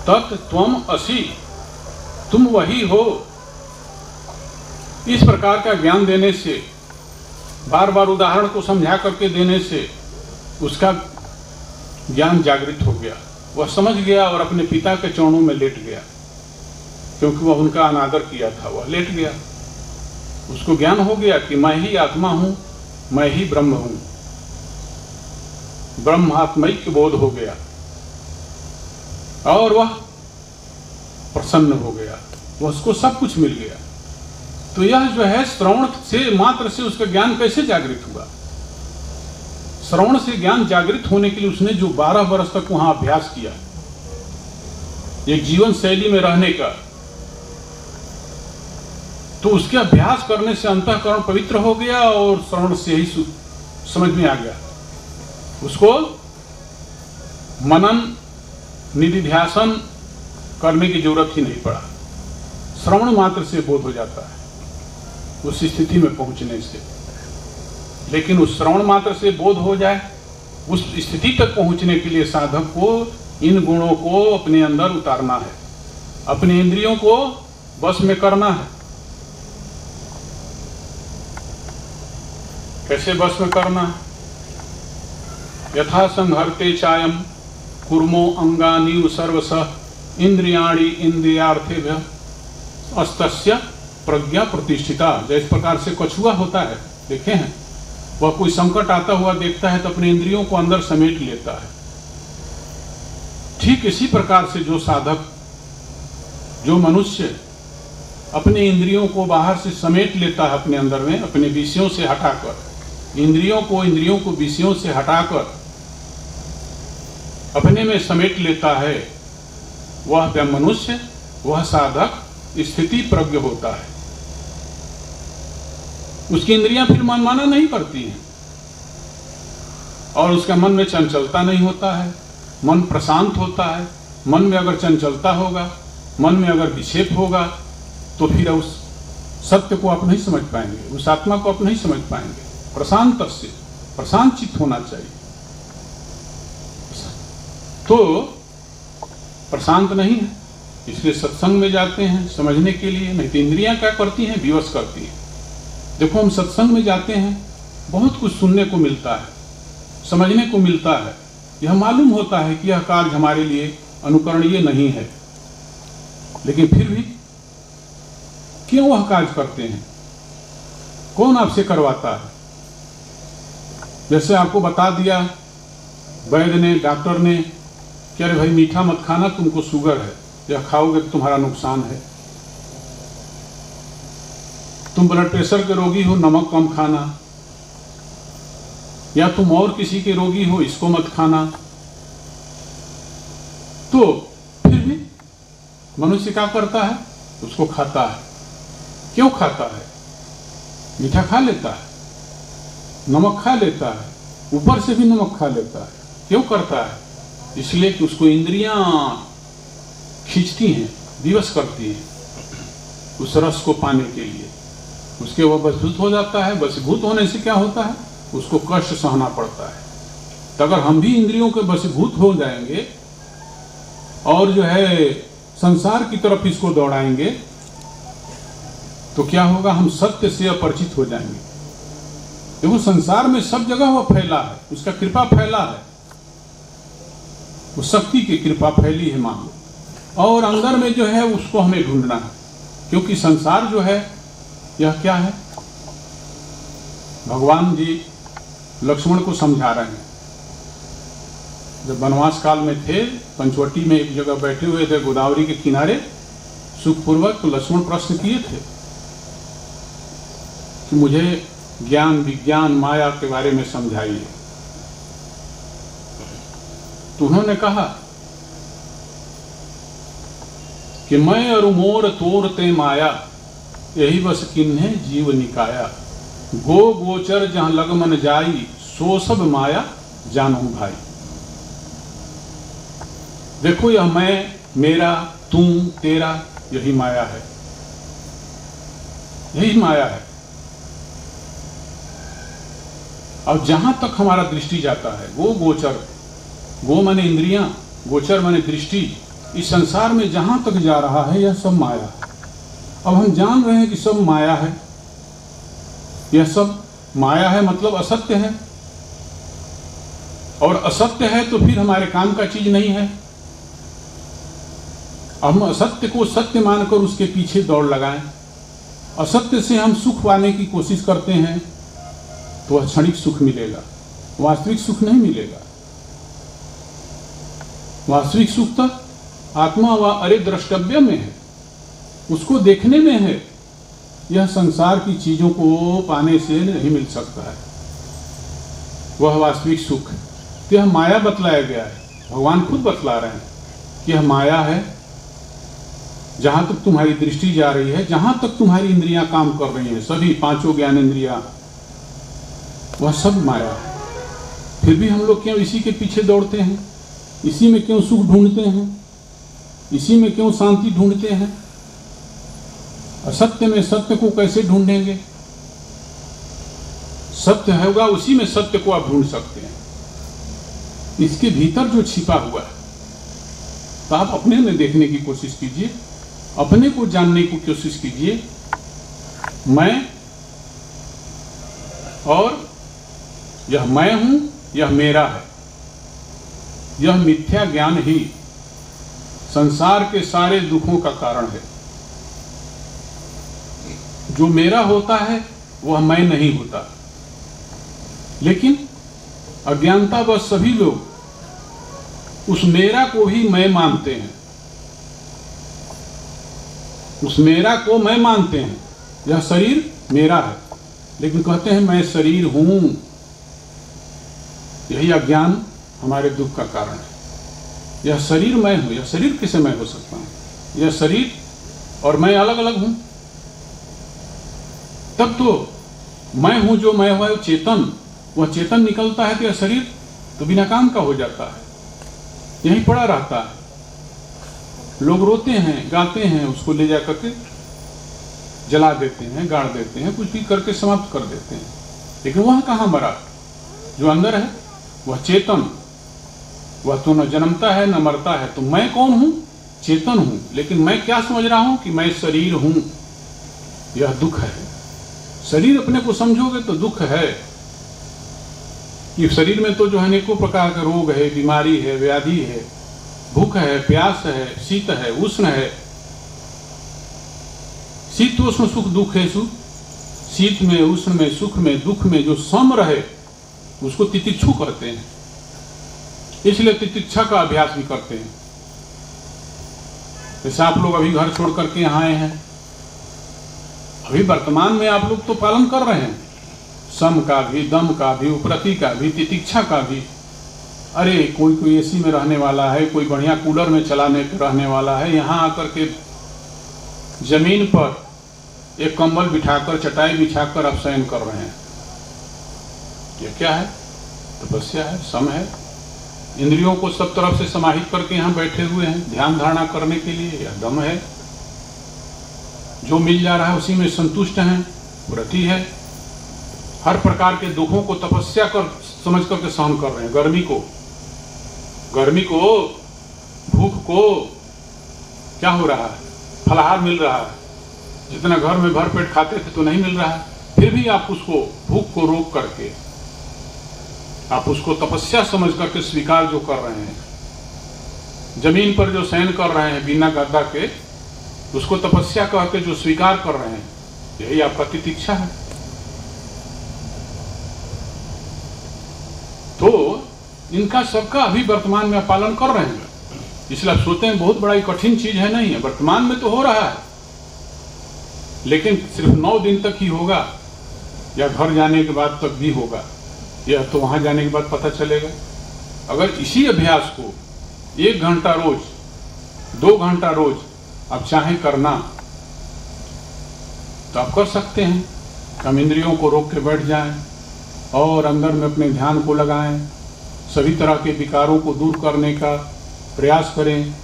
तत्त्वम असि, तुम वही हो। इस प्रकार का ज्ञान देने से, बार बार उदाहरण को समझा करके देने से उसका ज्ञान जागृत हो गया। वह समझ गया और अपने पिता के चरणों में लेट गया, क्योंकि वह उनका अनादर किया था। वह लेट गया, उसको ज्ञान हो गया कि मैं ही आत्मा हूं, मैं ही ब्रह्म हूं। ब्रह्मात्मैक्य बोध हो गया और वह प्रसन्न हो गया, वह उसको सब कुछ मिल गया। तो यह जो है श्रवण से मात्र से उसका ज्ञान कैसे जागृत हुआ? श्रवण से ज्ञान जागृत होने के लिए उसने जो 12 वर्ष तक वहां अभ्यास किया, एक जीवन शैली में रहने का, तो उसके अभ्यास करने से अंतःकरण पवित्र हो गया और श्रवण से ही समझ में आ गया। उसको मनन निधिध्यासन करने की जरूरत ही नहीं पड़ा, श्रवण मात्र से बोध हो जाता है उस स्थिति में पहुंचने से। लेकिन उस श्रवण मात्र से बोध हो जाए, उस स्थिति तक पहुंचने के लिए साधक को इन गुणों को अपने अंदर उतारना है, अपने इंद्रियों को बस में करना है। कैसे बस में करना है? यथा संहर्ते चायम कुर्मो अंगानि सर्वशः इंद्रियाणि इंद्रियार्थेभ्य अस्तस्य प्रज्ञा प्रतिष्ठिता। जिस प्रकार से कछुआ होता है, देखे हैं, वह कोई संकट आता हुआ देखता है तो अपने इंद्रियों को अंदर समेट लेता है। ठीक इसी प्रकार से जो साधक, जो मनुष्य अपने इंद्रियों को बाहर से समेट लेता है अपने अंदर में, अपने विषयों से हटाकर, इंद्रियों को विषयों से हटाकर अपने में समेट लेता है, वह मनुष्य, वह साधक स्थिति प्रज्ञ होता है। उसकी इंद्रियां फिर मनमाना नहीं करती हैं, और उसका मन में चंचलता नहीं होता है, मन प्रशांत होता है। मन में अगर चंचलता होगा, मन में अगर विक्षेप होगा, तो फिर उस सत्य को आप नहीं समझ पाएंगे, उस आत्मा को आप नहीं समझ पाएंगे। प्रशांत चित्त होना चाहिए। तो प्रशांत नहीं है, इसलिए सत्संग में जाते हैं समझने के लिए। नहीं तो इंद्रियां क्या करती हैं? विवश करती हैं। देखो, हम सत्संग में जाते हैं, बहुत कुछ सुनने को मिलता है, समझने को मिलता है। यह मालूम होता है कि यह कार्य हमारे लिए अनुकरणीय नहीं है, लेकिन फिर भी क्यों वह कार्य करते हैं? कौन आपसे करवाता है? जैसे आपको बता दिया वैद्य ने, डॉक्टर ने कि अरे भाई मीठा मत खाना, तुमको शुगर है, यह खाओगे तो तुम्हारा नुकसान है। तुम ब्लड प्रेशर के रोगी हो, नमक कम खाना। या तुम और किसी के रोगी हो, इसको मत खाना। तो फिर भी मनुष्य क्या करता है? उसको खाता है। क्यों खाता है? मीठा खा लेता है, नमक खा लेता है, ऊपर से भी नमक खा लेता है। क्यों करता है? इसलिए कि उसको इंद्रियां खींचती हैं, विवश करती हैं उस रस को पाने के लिए। उसके वह वशीभूत हो जाता है। वशीभूत होने से क्या होता है? उसको कष्ट सहना पड़ता है। तो अगर हम भी इंद्रियों के वशीभूत हो जाएंगे और जो है संसार की तरफ इसको दौड़ाएंगे, तो क्या होगा? हम सत्य से अपरिचित हो जाएंगे। देखो, संसार में सब जगह वह फैला है, उसका कृपा फैला है, वो शक्ति की कृपा फैली है मान लो। और अंदर में जो है उसको हमें ढूंढना है, क्योंकि संसार जो है यह क्या है? भगवान जी लक्ष्मण को समझा रहे हैं। जब वनवास काल में थे, पंचवटी में एक जगह बैठे हुए थे गोदावरी के किनारे सुखपूर्वक, तो लक्ष्मण प्रश्न किए थे कि मुझे ज्ञान, विज्ञान, माया के बारे में समझाइए। तो उन्होंने कहा कि मैं और मोर तोरते माया, यही बस किन्हे जीव निकाया। गो गोचर जहां लगमन जाई, सो सब माया जानू भाई। देखो, यह मैं, मेरा, तुम, तेरा, यही माया है, यही माया है। और जहां तक हमारा दृष्टि जाता है, गो गोचर, गो माने इंद्रियां, गोचर माने दृष्टि, इस संसार में जहां तक जा रहा है यह सब माया है। अब हम जान रहे हैं कि सब माया है, यह सब माया है, मतलब असत्य है। और असत्य है तो फिर हमारे काम का चीज नहीं है। हम असत्य को सत्य मानकर उसके पीछे दौड़ लगाएं, असत्य से हम सुख पाने की कोशिश करते हैं, तो वह क्षणिक सुख मिलेगा, वास्तविक सुख नहीं मिलेगा। वास्तविक सुख तो आत्मा व अरे द्रष्टव्य में है, उसको देखने में है। यह संसार की चीजों को पाने से नहीं मिल सकता है, वह वास्तविक सुख। तो यह माया बतलाया गया है, भगवान खुद बतला रहे हैं कि यह माया है। जहां तक तुम्हारी दृष्टि जा रही है, जहां तक तुम्हारी इंद्रियां काम कर रही हैं, सभी पांचों ज्ञान इंद्रियां, वह सब माया है। फिर भी हम लोग क्यों इसी के पीछे दौड़ते हैं? इसी में क्यों सुख ढूंढते हैं? इसी में क्यों शांति ढूंढते हैं? असत्य में सत्य को कैसे ढूंढेंगे? सत्य होगा, उसी में सत्य को आप ढूंढ सकते हैं। इसके भीतर जो छिपा हुआ है, तो आप अपने में देखने की कोशिश कीजिए, अपने को जानने की कोशिश कीजिए। मैं और यह मैं हूं, यह मेरा है, यह मिथ्या ज्ञान ही संसार के सारे दुखों का कारण है। जो मेरा होता है वह मैं नहीं होता, लेकिन अज्ञानतावश सभी लोग उस मेरा को ही मैं मानते हैं, उस मेरा को मैं मानते हैं। यह शरीर मेरा है, लेकिन कहते हैं मैं शरीर हूं। यही अज्ञान हमारे दुख का कारण है। यह शरीर मैं हूं, यह शरीर किसे मैं हो सकता हूं? यह शरीर और मैं अलग अलग हूं। तब तो मैं हूं जो मैं हुआ चेतन, वह चेतन निकलता है कि यह शरीर तो बिना काम का हो जाता है, यहीं पड़ा रहता है। लोग रोते हैं, गाते हैं, उसको ले जा करके जला देते हैं, गाड़ देते हैं, कुछ भी करके समाप्त कर देते हैं। लेकिन वह कहाँ मरा? जो अंदर है वह चेतन, वह तो न जन्मता है न मरता है। तो मैं कौन हूं? चेतन हूं। लेकिन मैं क्या समझ रहा हूं कि मैं शरीर हूं। यह दुख है। शरीर अपने को समझोगे तो दुख है। ये शरीर में तो जो है अनेकों प्रकार के रोग है, बीमारी है, व्याधि है, भूख है, प्यास है, शीत है, उष्ण है। शीत उष्ण सुख दुख है। सुख शीत में, उष्ण में, सुख में, दुख में जो सम रहे उसको तितिक्षु कहते हैं। इसलिए तितिक्षा का अभ्यास भी करते हैं। जैसे आप लोग अभी घर छोड़ करके यहाँ आए हैं, अभी वर्तमान में आप लोग तो पालन कर रहे हैं सम का भी, दम का भी, उपरति का भी, तितिक्षा का भी। अरे कोई एसी में रहने वाला है, कोई बढ़िया कूलर में चलाने पे रहने वाला है, यहाँ आकर के जमीन पर एक कंबल बिठाकर, चटाई बिछाकर आप शयन कर रहे हैं। ये क्या है? तपस्या है, सम है। इंद्रियों को सब तरफ से समाहित करके यहाँ बैठे हुए हैं ध्यान धारणा करने के लिए। यह दम है। जो मिल जा रहा है उसी में संतुष्ट हैं, व्रती है। हर प्रकार के दुखों को तपस्या कर समझ करके सहन कर रहे हैं। गर्मी को, भूख को, क्या हो रहा है? फलाहार मिल रहा है। जितना घर में भर पेट खाते थे तो नहीं मिल रहा है, फिर भी आप उसको, भूख को रोक करके आप उसको तपस्या समझ करके स्वीकार जो कर रहे हैं, जमीन पर जो शयन कर रहे हैं बिना गद्दा के, उसको तपस्या कह के जो स्वीकार कर रहे हैं, यही आपका तितिक्षा है। तो इनका सबका अभी वर्तमान में पालन कर रहे हैं। इसलिए आप सोचते हैं बहुत बड़ा कठिन चीज है, नहीं है। वर्तमान में तो हो रहा है, लेकिन सिर्फ 9 दिन तक ही होगा या घर जाने के बाद तक भी होगा, या तो वहां जाने के बाद पता चलेगा। अगर इसी अभ्यास को 1 घंटा रोज, 2 घंटा रोज आप चाहें करना तो आप कर सकते हैं। हम इंद्रियों को रोक के बैठ जाएं और अंदर में अपने ध्यान को लगाएं, सभी तरह के विकारों को दूर करने का प्रयास करें।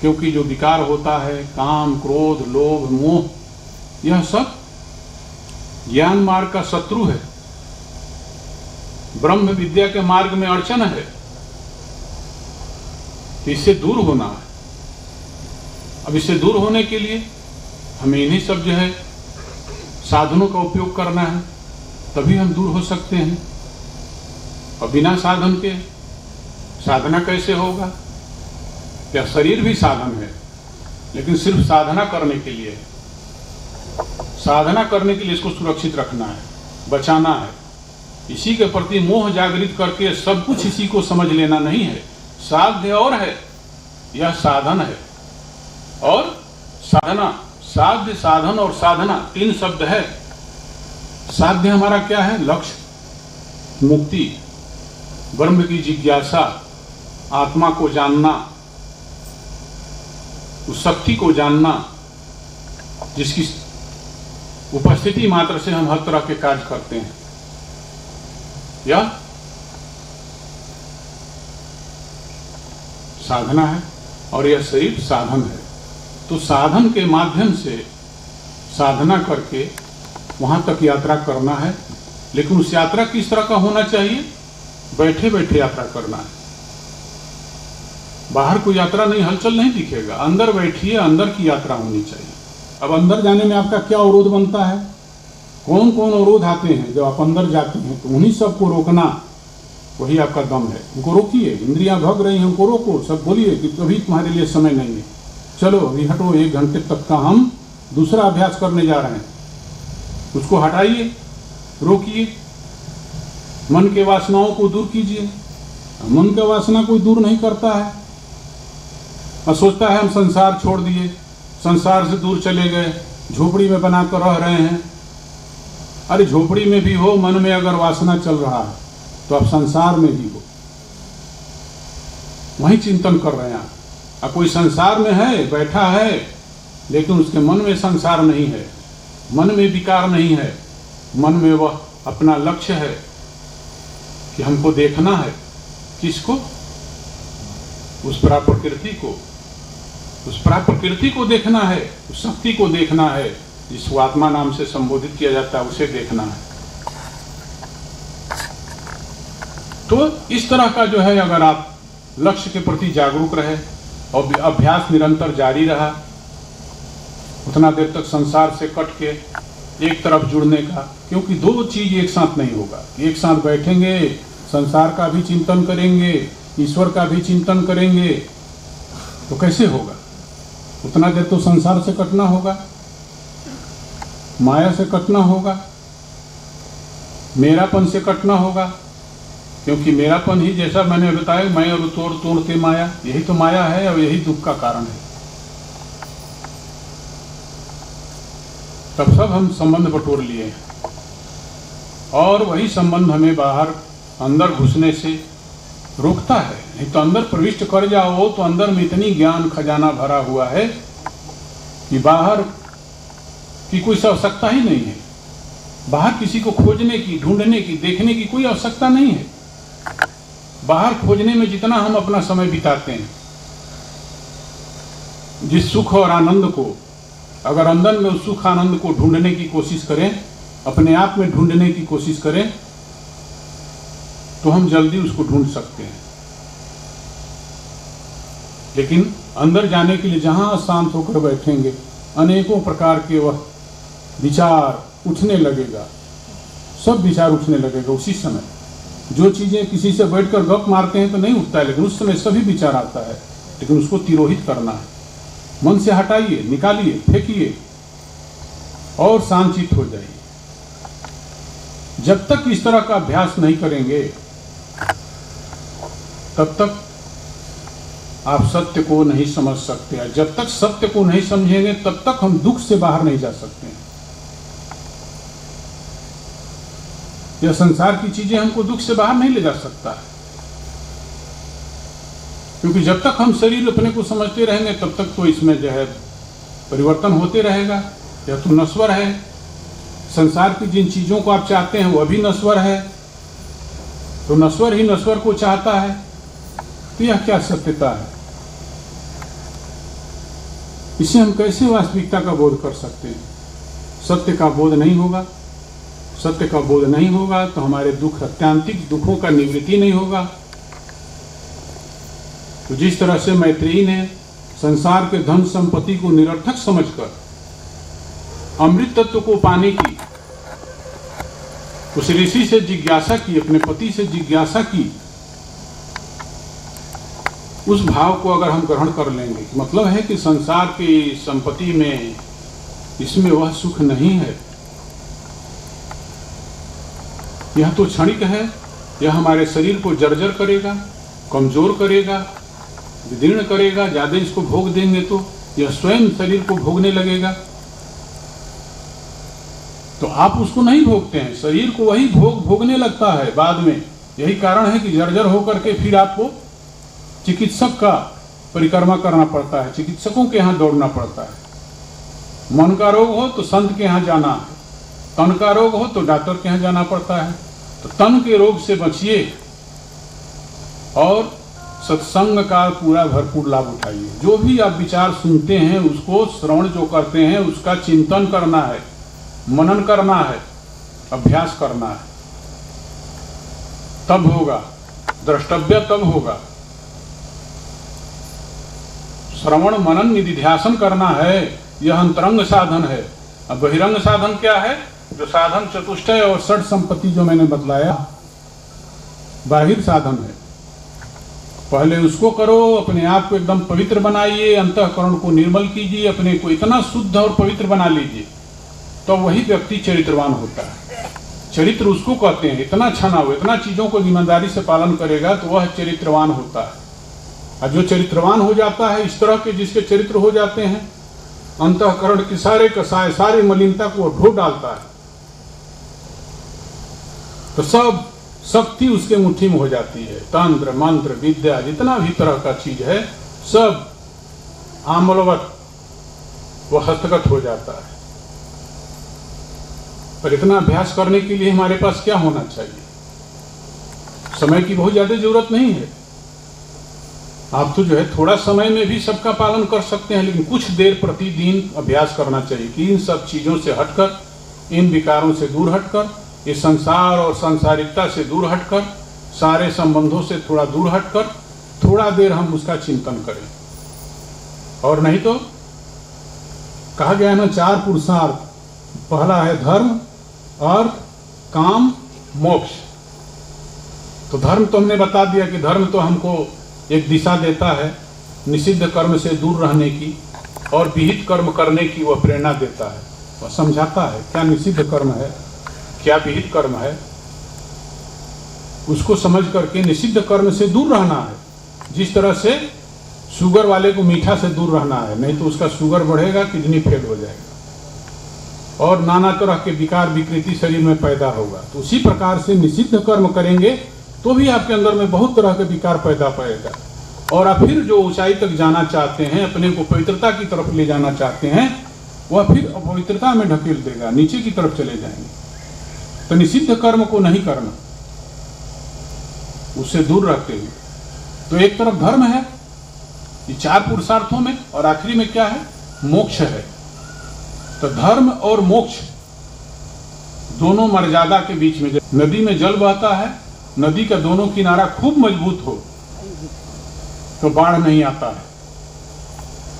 क्योंकि जो विकार होता है, काम, क्रोध, लोभ, मोह, यह सब ज्ञान मार्ग का शत्रु है, ब्रह्म विद्या के मार्ग में अड़चन है। तो इससे दूर होना है। अब इससे दूर होने के लिए हमें इन्हीं सब जो है साधनों का उपयोग करना है, तभी हम दूर हो सकते हैं। और बिना साधन के साधना कैसे होगा? क्या शरीर भी साधन है, लेकिन सिर्फ साधना करने के लिए। साधना करने के लिए इसको सुरक्षित रखना है, बचाना है। इसी के प्रति मोह जागृत करके सब कुछ इसी को समझ लेना नहीं है। साध्य और है, यह साधन है। और साधना, साध्य, साधन और साधना 3 शब्द है। साध्य हमारा क्या है? लक्ष्य, मुक्ति, ब्रह्म की जिज्ञासा, आत्मा को जानना, उस शक्ति को जानना जिसकी उपस्थिति मात्र से हम हर तरह के कार्य करते हैं। यह साधना है और यह शरीर साधन है। तो साधन के माध्यम से साधना करके वहां तक यात्रा करना है। लेकिन उस यात्रा किस तरह का होना चाहिए? बैठे बैठे यात्रा करना है। बाहर कोई यात्रा नहीं, हलचल नहीं दिखेगा। अंदर बैठिए, अंदर की यात्रा होनी चाहिए। अब अंदर जाने में आपका क्या अवरोध बनता है? कौन कौन अवरोध आते हैं जब आप अंदर जाते हैं? तो उन्हीं सबको रोकना, वही आपका दम है। उनको रोकिए। इंद्रियां भग रही हैं, उनको रोको। सब बोलिए कि कभी तुम्हारे लिए समय नहीं है, चलो अभी हटो, 1 घंटे तक का हम दूसरा अभ्यास करने जा रहे हैं। उसको हटाइए, रोकिए, मन के वासनाओं को दूर कीजिए। मन का वासना कोई दूर नहीं करता है और सोचता है हम संसार छोड़ दिए, संसार से दूर चले गए, झोपड़ी में बनाकर रह रहे हैं। अरे झोपड़ी में भी हो, मन में अगर वासना चल रहा है तो आप संसार में भी हो, वही चिंतन कर रहे हैं। अब कोई संसार में है, बैठा है, लेकिन उसके मन में संसार नहीं है, मन में विकार नहीं है। मन में वह अपना लक्ष्य है कि हमको देखना है किसको? उस प्रकृति को, उस प्रकृति को देखना है, उस शक्ति को देखना है जिसको आत्मा नाम से संबोधित किया जाता है, उसे देखना है। तो इस तरह का जो है, अगर आप लक्ष्य के प्रति जागरूक रहे और अभ्यास निरंतर जारी रहा, उतना देर तक संसार से कट के एक तरफ जुड़ने का, क्योंकि दो चीज एक साथ नहीं होगा। एक साथ बैठेंगे, संसार का भी चिंतन करेंगे, ईश्वर का भी चिंतन करेंगे, तो कैसे होगा? उतना देर तो संसार से कटना होगा, माया से कटना होगा, मेरापन से कटना होगा। क्योंकि मेरापन ही, जैसा मैंने बताया, मैं और तोड़ तोड़ते माया, यही तो माया है और यही दुख का कारण है। तब सब हम संबंध बटोर लिए हैं और वही संबंध हमें बाहर अंदर घुसने से रोकता है। नहीं तो अंदर प्रविष्ट कर जाओ तो अंदर में इतनी ज्ञान खजाना भरा हुआ है कि बाहर की कोई आवश्यकता ही नहीं है। बाहर किसी को खोजने की, ढूंढने की, देखने की कोई आवश्यकता नहीं है। बाहर खोजने में जितना हम अपना समय बिताते हैं, जिस सुख और आनंद को, अगर अंदर में उस सुख आनंद को ढूंढने की कोशिश करें, अपने आप में ढूंढने की कोशिश करें, तो हम जल्दी उसको ढूंढ सकते हैं। लेकिन अंदर जाने के लिए जहां शांत होकर बैठेंगे, अनेकों प्रकार के वह विचार उठने लगेगा, सब विचार उठने लगेगा उसी समय। जो चीजें किसी से बैठकर गप मारते हैं तो नहीं उठता है, लेकिन उस समय सभी विचार आता है, लेकिन उसको तिरोहित करना है। मन से हटाइए, निकालिए, फेंकिए और शांतचित्त हो जाइए। जब तक इस तरह का अभ्यास नहीं करेंगे, तब तक आप सत्य को नहीं समझ सकते। जब तक सत्य को नहीं समझेंगे, तब तक हम दुख से बाहर नहीं जा सकते। यह संसार की चीजें हमको दुख से बाहर नहीं ले जा सकता है, क्योंकि जब तक हम शरीर अपने को समझते रहेंगे, तब तक तो इसमें जो है परिवर्तन होते रहेगा। यह तो नश्वर है। संसार की जिन चीजों को आप चाहते हैं वह भी नश्वर है, तो नश्वर ही नश्वर को चाहता है, तो यह क्या सत्यता है? इसे हम कैसे वास्तविकता का बोध कर सकते हैं? सत्य का बोध नहीं होगा। सत्य का बोध नहीं होगा तो हमारे दुख, अत्यांतिक दुखों का निवृत्ति नहीं होगा। तो जिस तरह से मैत्रेयी ने संसार के धन संपत्ति को निरर्थक समझकर अमृत तत्व को पाने की उस ऋषि से जिज्ञासा की, अपने पति से जिज्ञासा की, उस भाव को अगर हम ग्रहण कर लेंगे, मतलब है कि संसार की संपत्ति में, इसमें वह सुख नहीं है, यह तो क्षणिक है, यह हमारे शरीर को जर्जर करेगा, कमजोर करेगा, विदीर्ण करेगा। ज्यादा इसको भोग देंगे तो यह स्वयं शरीर को भोगने लगेगा। तो आप उसको नहीं भोगते हैं, शरीर को वही भोगने लगता है बाद में। यही कारण है कि जर्जर होकर के फिर आपको चिकित्सक का परिक्रमा करना पड़ता है, चिकित्सकों के यहाँ दौड़ना पड़ता है। मन का रोग हो तो संत के यहाँ जाना है, तन का रोग हो तो डॉक्टर के यहाँ जाना पड़ता है। तो तन के रोग से बचिए और सत्संग का पूरा भरपूर लाभ उठाइए। जो भी आप विचार सुनते हैं, उसको श्रवण जो करते हैं, उसका चिंतन करना है, मनन करना है, अभ्यास करना है, तब होगा। द्रष्टव्य तब होगा। श्रवण मनन निधिध्यासन करना है, यह अंतरंग साधन है। अब बहिरंग साधन क्या है? जो साधन चतुष्टय और षट संपत्ति जो मैंने बतलाया, बाहिर साधन है। पहले उसको करो, अपने आप को एकदम पवित्र बनाइए, अंतःकरण को निर्मल कीजिए, अपने को इतना शुद्ध और पवित्र बना लीजिए, तो वही व्यक्ति चरित्रवान होता है। चरित्र उसको कहते हैं, इतना छना हो, इतना चीजों को ईमानदारी से पालन करेगा तो वह चरित्रवान होता है। और जो चरित्रवान हो जाता है, इस तरह के जिसके चरित्र हो जाते हैं, अंतःकरण की सारे कसाय, सारी मलिनता को ढो डालता है, तो सब शक्ति उसके मुट्ठी में हो जाती है। तंत्र मंत्र विद्या जितना भी तरह का चीज है, सब आमलवत वह हस्तगत हो जाता है। पर इतना अभ्यास करने के लिए हमारे पास क्या होना चाहिए? समय की बहुत ज्यादा जरूरत नहीं है। आप तो जो है थोड़ा समय में भी सबका पालन कर सकते हैं, लेकिन कुछ देर प्रतिदिन अभ्यास करना चाहिए कि इन सब चीजों से हटकर, इन विकारों से दूर हटकर, इस संसार और सांसारिकता से दूर हटकर, सारे संबंधों से थोड़ा दूर हटकर थोड़ा देर हम उसका चिंतन करें। और नहीं तो कहा गया है ना, 4 पुरुषार्थ, पहला है धर्म, अर्थ, काम, मोक्ष। तो धर्म तो हमने बता दिया कि धर्म तो हमको एक दिशा देता है निषिद्ध कर्म से दूर रहने की, और विहित कर्म करने की वह प्रेरणा देता है, वह समझाता है क्या निषिद्ध कर्म है, क्या विहित कर्म है। उसको समझ करके निषिद्ध कर्म से दूर रहना है। जिस तरह से शुगर वाले को मीठा से दूर रहना है, नहीं तो उसका शुगर बढ़ेगा, किडनी फेल हो जाएगा और नाना तरह के विकार विकृति शरीर में पैदा होगा। तो उसी प्रकार से निषिद्ध कर्म करेंगे तो भी आपके अंदर में बहुत तरह के विकार पैदा पाएगा, और आप फिर जो ऊंचाई तक जाना चाहते हैं, अपने को पवित्रता की तरफ ले जाना चाहते हैं, वह फिर अपवित्रता में ढकेल देगा, नीचे की तरफ चले जाएंगे। तो निषिद्ध कर्म को नहीं करना, उससे दूर रखते हुए। तो एक तरफ धर्म है ये 4 पुरुषार्थों में, और आखिरी में क्या है, मोक्ष है। तो धर्म और मोक्ष दोनों मर्यादा के बीच में, नदी में जल बहता है, नदी का दोनों किनारा खूब मजबूत हो तो बाढ़ नहीं आता है।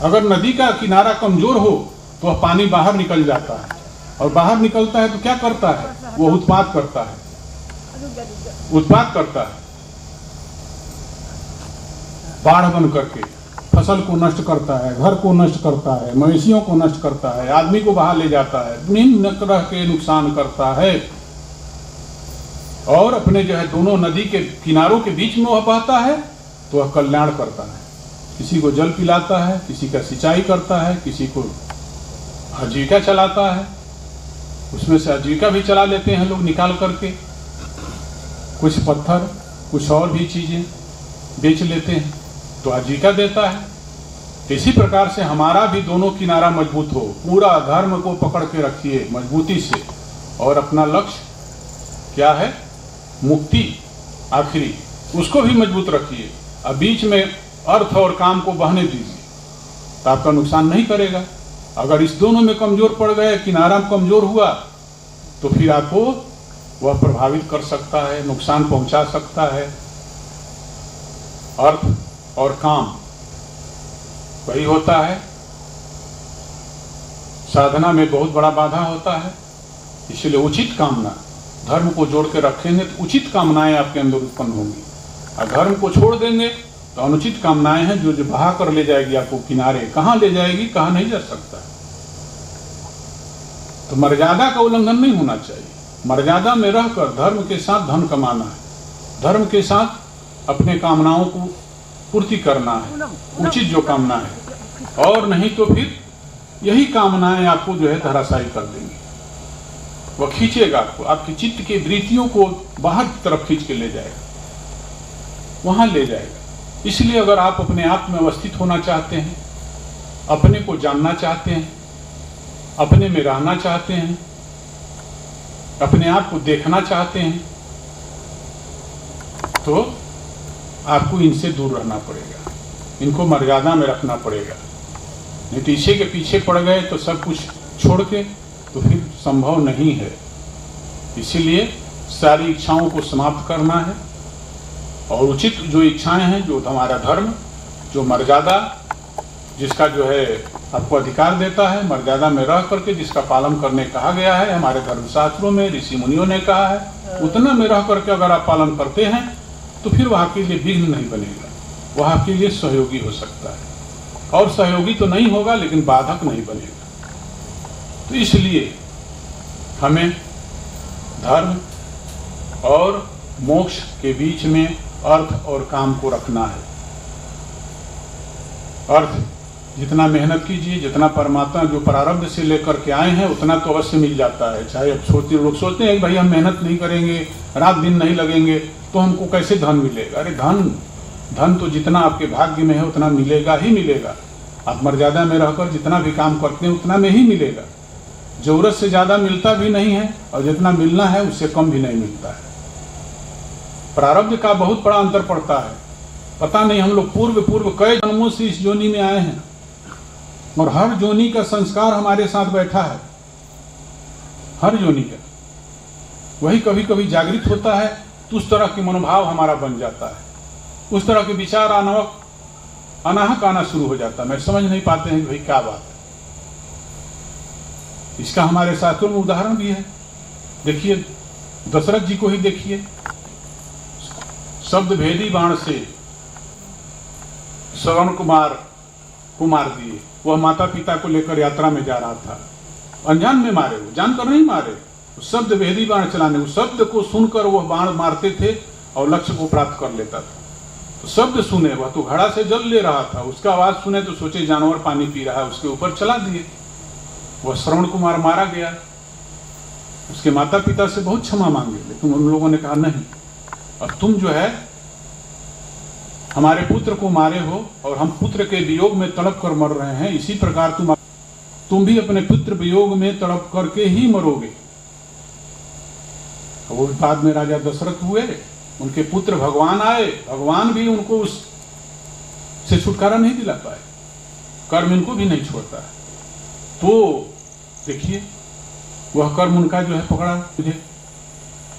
अगर नदी का किनारा कमजोर हो तो वह पानी बाहर निकल जाता है, और बाहर निकलता है तो क्या करता है, वो उत्पात करता है, उत्पात करता है, बाढ़ बन करके फसल को नष्ट करता है, घर को नष्ट करता है, मवेशियों को नष्ट करता है, आदमी को बहा ले जाता है, विभिन्न तरह के नुकसान करता है। और अपने जो है दोनों नदी के किनारों के बीच में वह बहता है तो वह कल्याण करता है, किसी को जल पिलाता है, किसी का सिंचाई करता है, किसी को आजीविका चलाता है, उसमें से आजीविका भी चला लेते हैं लोग निकाल करके, कुछ पत्थर कुछ और भी चीजें बेच लेते हैं तो आजीविका देता है। तो इसी प्रकार से हमारा भी दोनों किनारा मजबूत हो, पूरा धर्म को पकड़ के रखिए मजबूती से, और अपना लक्ष्य क्या है, मुक्ति आखिरी, उसको भी मजबूत रखिए। अब बीच में अर्थ और काम को बहने दीजिए तो आपका नुकसान नहीं करेगा। अगर इस दोनों में कमजोर पड़ गए, किनारा कमजोर हुआ, तो फिर आपको वह प्रभावित कर सकता है, नुकसान पहुंचा सकता है। अर्थ और काम वही होता है, साधना में बहुत बड़ा बाधा होता है। इसलिए उचित कामना, धर्म को जोड़ के रखेंगे तो उचित कामनाएं आपके अंदर उत्पन्न होंगी, और धर्म को छोड़ देंगे तो अनुचित कामनाएं हैं जो बहा कर ले जाएगी आपको किनारे, कहां ले जाएगी, कहां नहीं जा सकता। तो मर्यादा का उल्लंघन नहीं होना चाहिए। मर्यादा में रहकर धर्म के साथ धन कमाना है, धर्म के साथ अपने कामनाओं को पूर्ति करना है, उचित जो कामना है, और नहीं तो फिर यही कामनाएं आपको जो है धराशायी कर देंगी। वह खींचेगा आपको, आपकी चित्त की वृत्तियों को बाहर की तरफ खींच के ले जाएगा, वहां ले जाएगा। इसलिए अगर आप अपने आप में अवस्थित होना चाहते हैं, अपने को जानना चाहते हैं, अपने में रहना चाहते हैं, अपने आप को देखना चाहते हैं, तो आपको इनसे दूर रहना पड़ेगा, इनको मर्यादा में रखना पड़ेगा। नहीं तो इसी के पीछे पड़ गए तो सब कुछ छोड़ के तो फिर संभव नहीं है। इसीलिए सारी इच्छाओं को समाप्त करना है, और उचित जो इच्छाएं हैं, जो हमारा धर्म, जो मर्यादा जिसका जो है आपको अधिकार देता है, मर्यादा में रह करके जिसका पालन करने कहा गया है हमारे धर्मशास्त्रों में, ऋषि मुनियों ने कहा है, उतना में रह करके अगर आप पालन करते हैं तो फिर वह आपके लिए विघ्न नहीं बनेगा, वह आपके लिए सहयोगी हो सकता है। और सहयोगी तो नहीं होगा लेकिन बाधक नहीं बनेगा। तो इसलिए हमें धर्म और मोक्ष के बीच में अर्थ और काम को रखना है। अर्थ जितना मेहनत कीजिए, जितना परमात्मा जो प्रारब्ध से लेकर के आए हैं उतना तो अवश्य मिल जाता है। चाहे अब लोग सोचते हैं भाई हम मेहनत नहीं करेंगे, रात दिन नहीं लगेंगे तो हमको कैसे धन मिलेगा। अरे धन तो जितना आपके भाग्य में है उतना मिलेगा ही मिलेगा। आप मर्यादा में रहकर जितना भी काम करते हैं उतना में ही मिलेगा। जरूरत से ज़्यादा मिलता भी नहीं है और जितना मिलना है उससे कम भी नहीं मिलता है। प्रारब्ध का बहुत बड़ा अंतर पड़ता है। पता नहीं हम लोग पूर्व कई जन्मों से इस जोनी में आए हैं और हर जोनी का संस्कार हमारे साथ बैठा है, हर जोनी का। वही कभी कभी जागृत होता है तो उस तरह के मनोभाव हमारा बन जाता है, उस तरह के विचार अनाहक आना शुरू हो जाता है। मैं समझ नहीं पाते हैं कि भाई क्या बात है। इसका हमारे शास्त्रों में उदाहरण भी है। देखिए दशरथ जी को ही देखिए, शब्द भेदी बाण से श्रवण कुमार को मार दिए। वह माता पिता को लेकर यात्रा में जा रहा था, अनजान में मारे, वो जानकर नहीं मारे, शब्द भेदी बाण चलाने, उस शब्द को सुनकर वह बाण मारते थे और लक्ष्य को प्राप्त कर लेता था। तो शब्द सुने, वह तो घड़ा से जल ले रहा था, उसका आवाज सुने तो सोचे जानवर पानी पी रहा है, उसके ऊपर चला दिए। वह श्रवण कुमार मारा गया। उसके माता पिता से बहुत क्षमा मांगे, लेकिन उन लोगों ने कहा नहीं, अब तुम जो है हमारे पुत्र को मारे हो और हम पुत्र के वियोग में तड़प कर मर रहे हैं, इसी प्रकार तुम भी अपने पुत्र वियोग में तड़प करके ही मरोगे। वो बाद में राजा दशरथ हुए, उनके पुत्र भगवान आए, भगवान भी उनको उस से छुटकारा नहीं दिला पाए, कर्म इनको भी नहीं छोड़ता है। तो देखिए वह कर्म उनका जो है पकड़ा, मुझे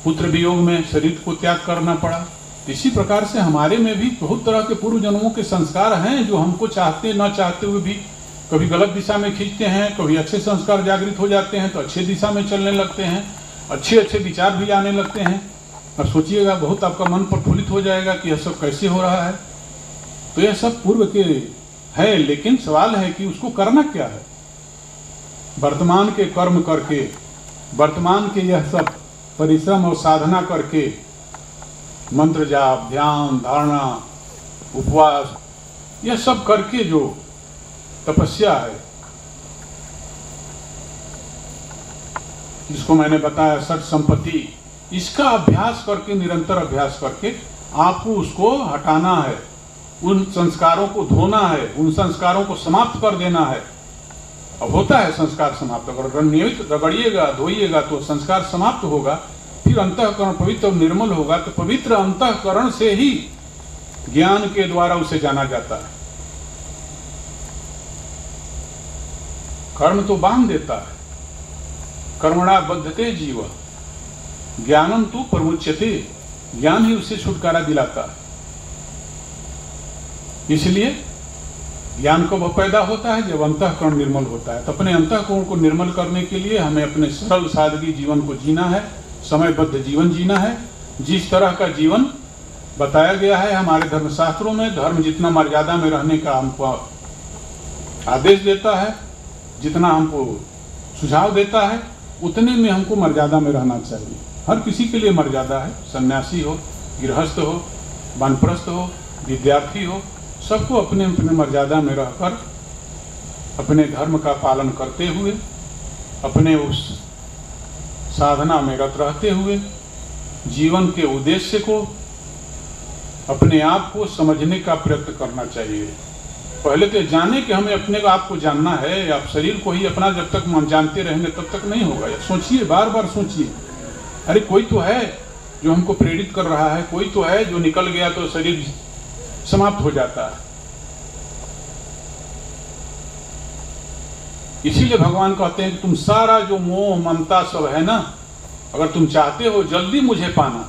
पुत्र वियोग में शरीर को त्याग करना पड़ा। इसी प्रकार से हमारे में भी बहुत तरह के पूर्व जन्मों के संस्कार हैं जो हमको चाहते न चाहते हुए भी कभी गलत दिशा में खींचते हैं, कभी अच्छे संस्कार जागृत हो जाते हैं तो अच्छे दिशा में चलने लगते हैं, अच्छे अच्छे विचार भी आने लगते हैं। और सोचिएगा बहुत आपका मन प्रफुल्लित हो जाएगा कि यह सब कैसे हो रहा है। तो यह सब पूर्व के है, लेकिन सवाल है कि उसको करना क्या है। वर्तमान के कर्म करके, वर्तमान के यह सब परिश्रम और साधना करके, मंत्र जाप, ध्यान, धारणा, उपवास, यह सब करके जो तपस्या है, जिसको मैंने बताया षट संपत्ति, इसका अभ्यास करके, निरंतर अभ्यास करके आपको उसको हटाना है, उन संस्कारों को धोना है, उन संस्कारों को समाप्त कर देना है। अब होता है संस्कार समाप्त, अगर नियमित रगड़िएगा, धोइएगा तो संस्कार समाप्त होगा, फिर अंतःकरण पवित्र और निर्मल होगा। तो पवित्र अंतःकरण से ही ज्ञान के द्वारा उसे जाना जाता है। कर्म तो बांध देता है, कर्मणा बद्धते जीव, ज्ञानम तो प्रमुच्यते, ज्ञान ही उससे छुटकारा दिलाता है। इसलिए ज्ञान कब पैदा होता है? जब अंतःकरण निर्मल होता है। तो अपने अंतःकरण को निर्मल करने के लिए हमें अपने सरल सादगी जीवन को जीना है, समयबद्ध जीवन जीना है। जिस तरह का जीवन बताया गया है हमारे धर्मशास्त्रों में, धर्म जितना मर्यादा में रहने का हमको आदेश देता है, जितना हमको सुझाव देता है, उतने में हमको मर्यादा में रहना चाहिए। हर किसी के लिए मर्यादा है, सन्यासी हो, गृहस्थ हो, वानप्रस्थ हो, विद्यार्थी हो, सबको अपने अपने मर्यादा में रहकर अपने धर्म का पालन करते हुए, अपने उस साधना में रत रहते हुए जीवन के उद्देश्य को, अपने आप को समझने का प्रयत्न करना चाहिए। पहले तो जाने कि हमें अपने आप को जानना है। आप शरीर को ही अपना जब तक मन जानते रहेंगे तब तक नहीं होगा। सोचिए, बार बार सोचिए, अरे कोई तो है जो हमको प्रेरित कर रहा है, कोई तो है जो निकल गया तो शरीर समाप्त हो जाता है। इसीलिए भगवान कहते हैं कि तुम सारा जो मोह ममता सब है ना, अगर तुम चाहते हो जल्दी मुझे पाना,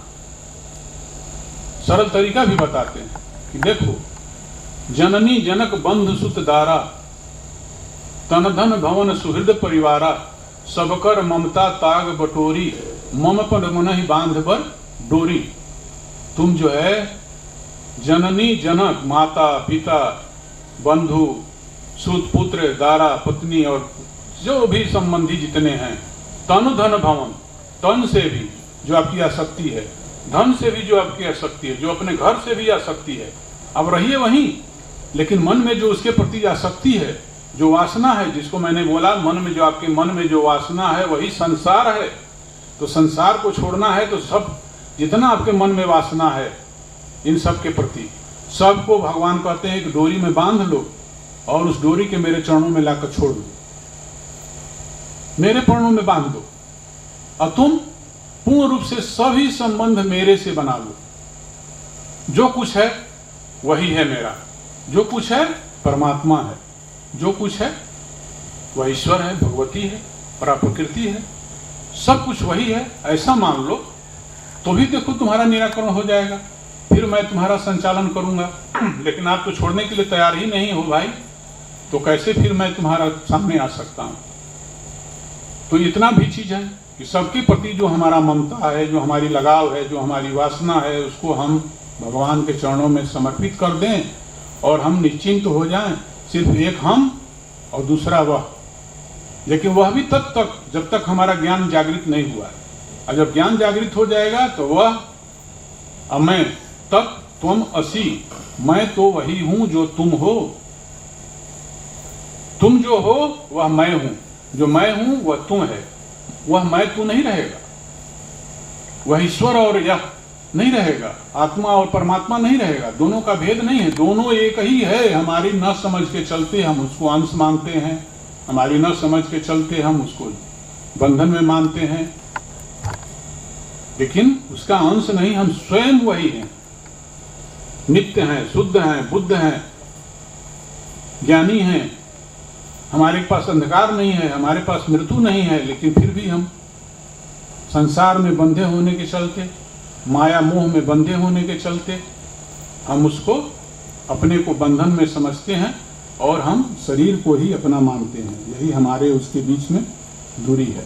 सरल तरीका भी बताते हैं कि देखो, जननी जनक बंधु सुत दारा, तन धन भवन सुहृद परिवारा, सबकर ममता ताग बटोरी, मम पर मन ही बांध पर डोरी। तुम जो है जननी जनक, माता पिता, बंधु, सुत पुत्र, दारा, पत्नी और जो भी संबंधी जितने हैं, तन धन भवन, तन से भी जो आपकी आसक्ति है, धन से भी जो आपकी आसक्ति है, जो अपने घर से भी आसक्ति है, अब रहिए वहीं, लेकिन मन में जो उसके प्रति आसक्ति है, जो वासना है, जिसको मैंने बोला मन में जो आपके मन में जो वासना है वही संसार है। तो संसार को छोड़ना है तो सब जितना आपके मन में वासना है इन सब के प्रति सबको भगवान कहते हैं कि डोरी में बांध लो और उस डोरी के मेरे चरणों में लाकर छोड़ दो, मेरे चरणों में बांध दो और तुम पूर्ण रूप से सभी संबंध मेरे से बना लो। जो कुछ है वही है मेरा, जो कुछ है परमात्मा है, जो कुछ है वह ईश्वर है, भगवती है, पराप्रकृति है, सब कुछ वही है, ऐसा मान लो तो भी देखो तुम्हारा निराकरण हो जाएगा। फिर मैं तुम्हारा संचालन करूंगा, लेकिन आप तो छोड़ने के लिए तैयार ही नहीं हो भाई, तो कैसे फिर मैं तुम्हारा सामने आ सकता हूं। तो इतना भी चीज है कि सबके प्रति जो हमारा ममता है, जो हमारी लगाव है, जो हमारी वासना है, उसको हम भगवान के चरणों में समर्पित कर दें और हम निश्चिंत हो जाएं। सिर्फ एक हम और दूसरा वह, लेकिन वह भी तब तक जब तक हमारा ज्ञान जागृत नहीं हुआ। और जब ज्ञान जागृत हो जाएगा तो वह अमय तत् त्वम असि, मैं तो वही हूं जो तुम हो, तुम जो हो वह मैं हूं, जो मैं हूं वह तुम है। वह मैं तू नहीं रहेगा, वह ईश्वर और यह नहीं रहेगा, आत्मा और परमात्मा नहीं रहेगा, दोनों का भेद नहीं है, दोनों एक ही है। हमारी न समझ के चलते हम उसको अंश मानते हैं, हमारी न समझ के चलते हम उसको बंधन में मानते हैं, लेकिन उसका अंश नहीं, हम स्वयं वही हैं, नित्य हैं, शुद्ध हैं, बुद्ध हैं, ज्ञानी हैं। हमारे पास अंधकार नहीं है, हमारे पास मृत्यु नहीं है, लेकिन फिर भी हम संसार में बंधे होने के चलते, माया मोह में बंधे होने के चलते हम उसको अपने को बंधन में समझते हैं और हम शरीर को ही अपना मानते हैं। यही हमारे उसके बीच में दूरी है।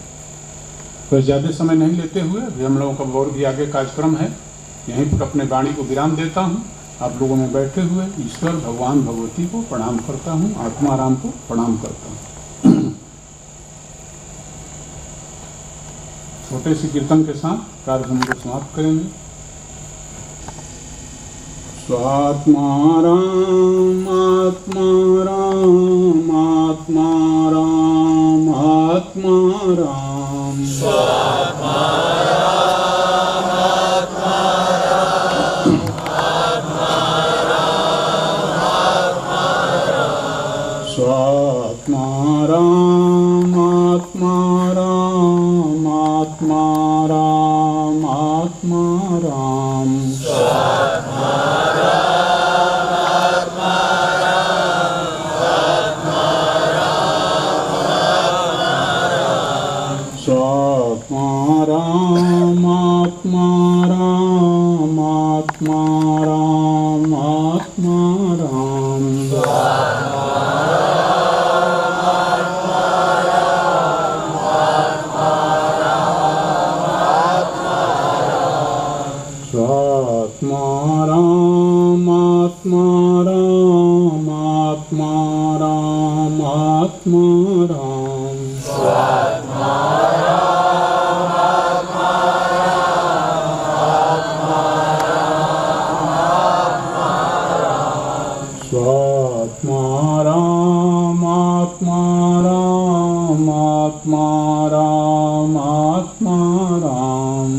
तो ज़्यादा समय नहीं लेते हुए अभी हम लोगों का और भी आगे कार्यक्रम है, यहीं पर अपने वाणी को विराम देता हूँ। आप लोगों में बैठे हुए ईश्वर भगवान भगवती को प्रणाम करता हूँ, आत्मा राम को प्रणाम करता हूँ। छोटे से कीर्तन के साथ कार्यक्रम को समाप्त करेंगे। स्वात्मा राम आत्मा राम आत्मा राम आत्मा राम, स्वात्मा राम आत्मा राम आत्मा राम आत्मा राम, स्वात्मा राम आत्मा राम आत्मा राम आत्मा राम, स्वात्मा राम आत्मा राम आत्मा राम आत्मा राम, स्वात्मा राम आत्मा राम आत्मा राम आत्मा राम, स्वात्मा राम आत्मा राम आत्मा राम आत्मा राम,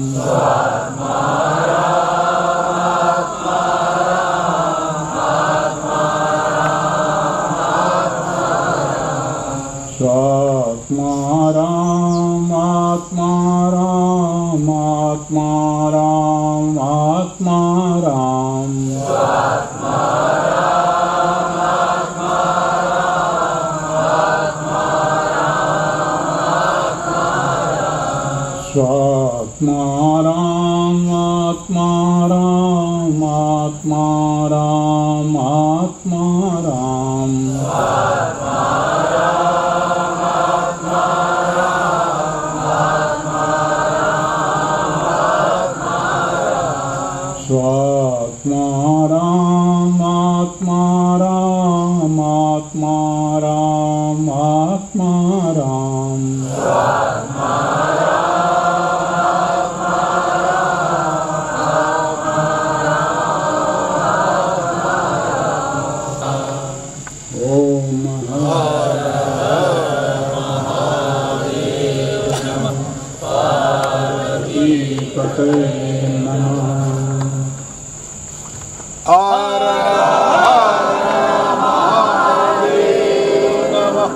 स्वात्मा राम आत्मा राम आत्मा राम आत्मा राम, स्वात्मा राम आत्मा राम आत्मा राम आत्मा राम, स्वात्मा राम आत्मा राम आत्मा राम आत्मा राम, ओम हर महादेव नमः, पार्वती पते नमः। हर हर महादेव नमः।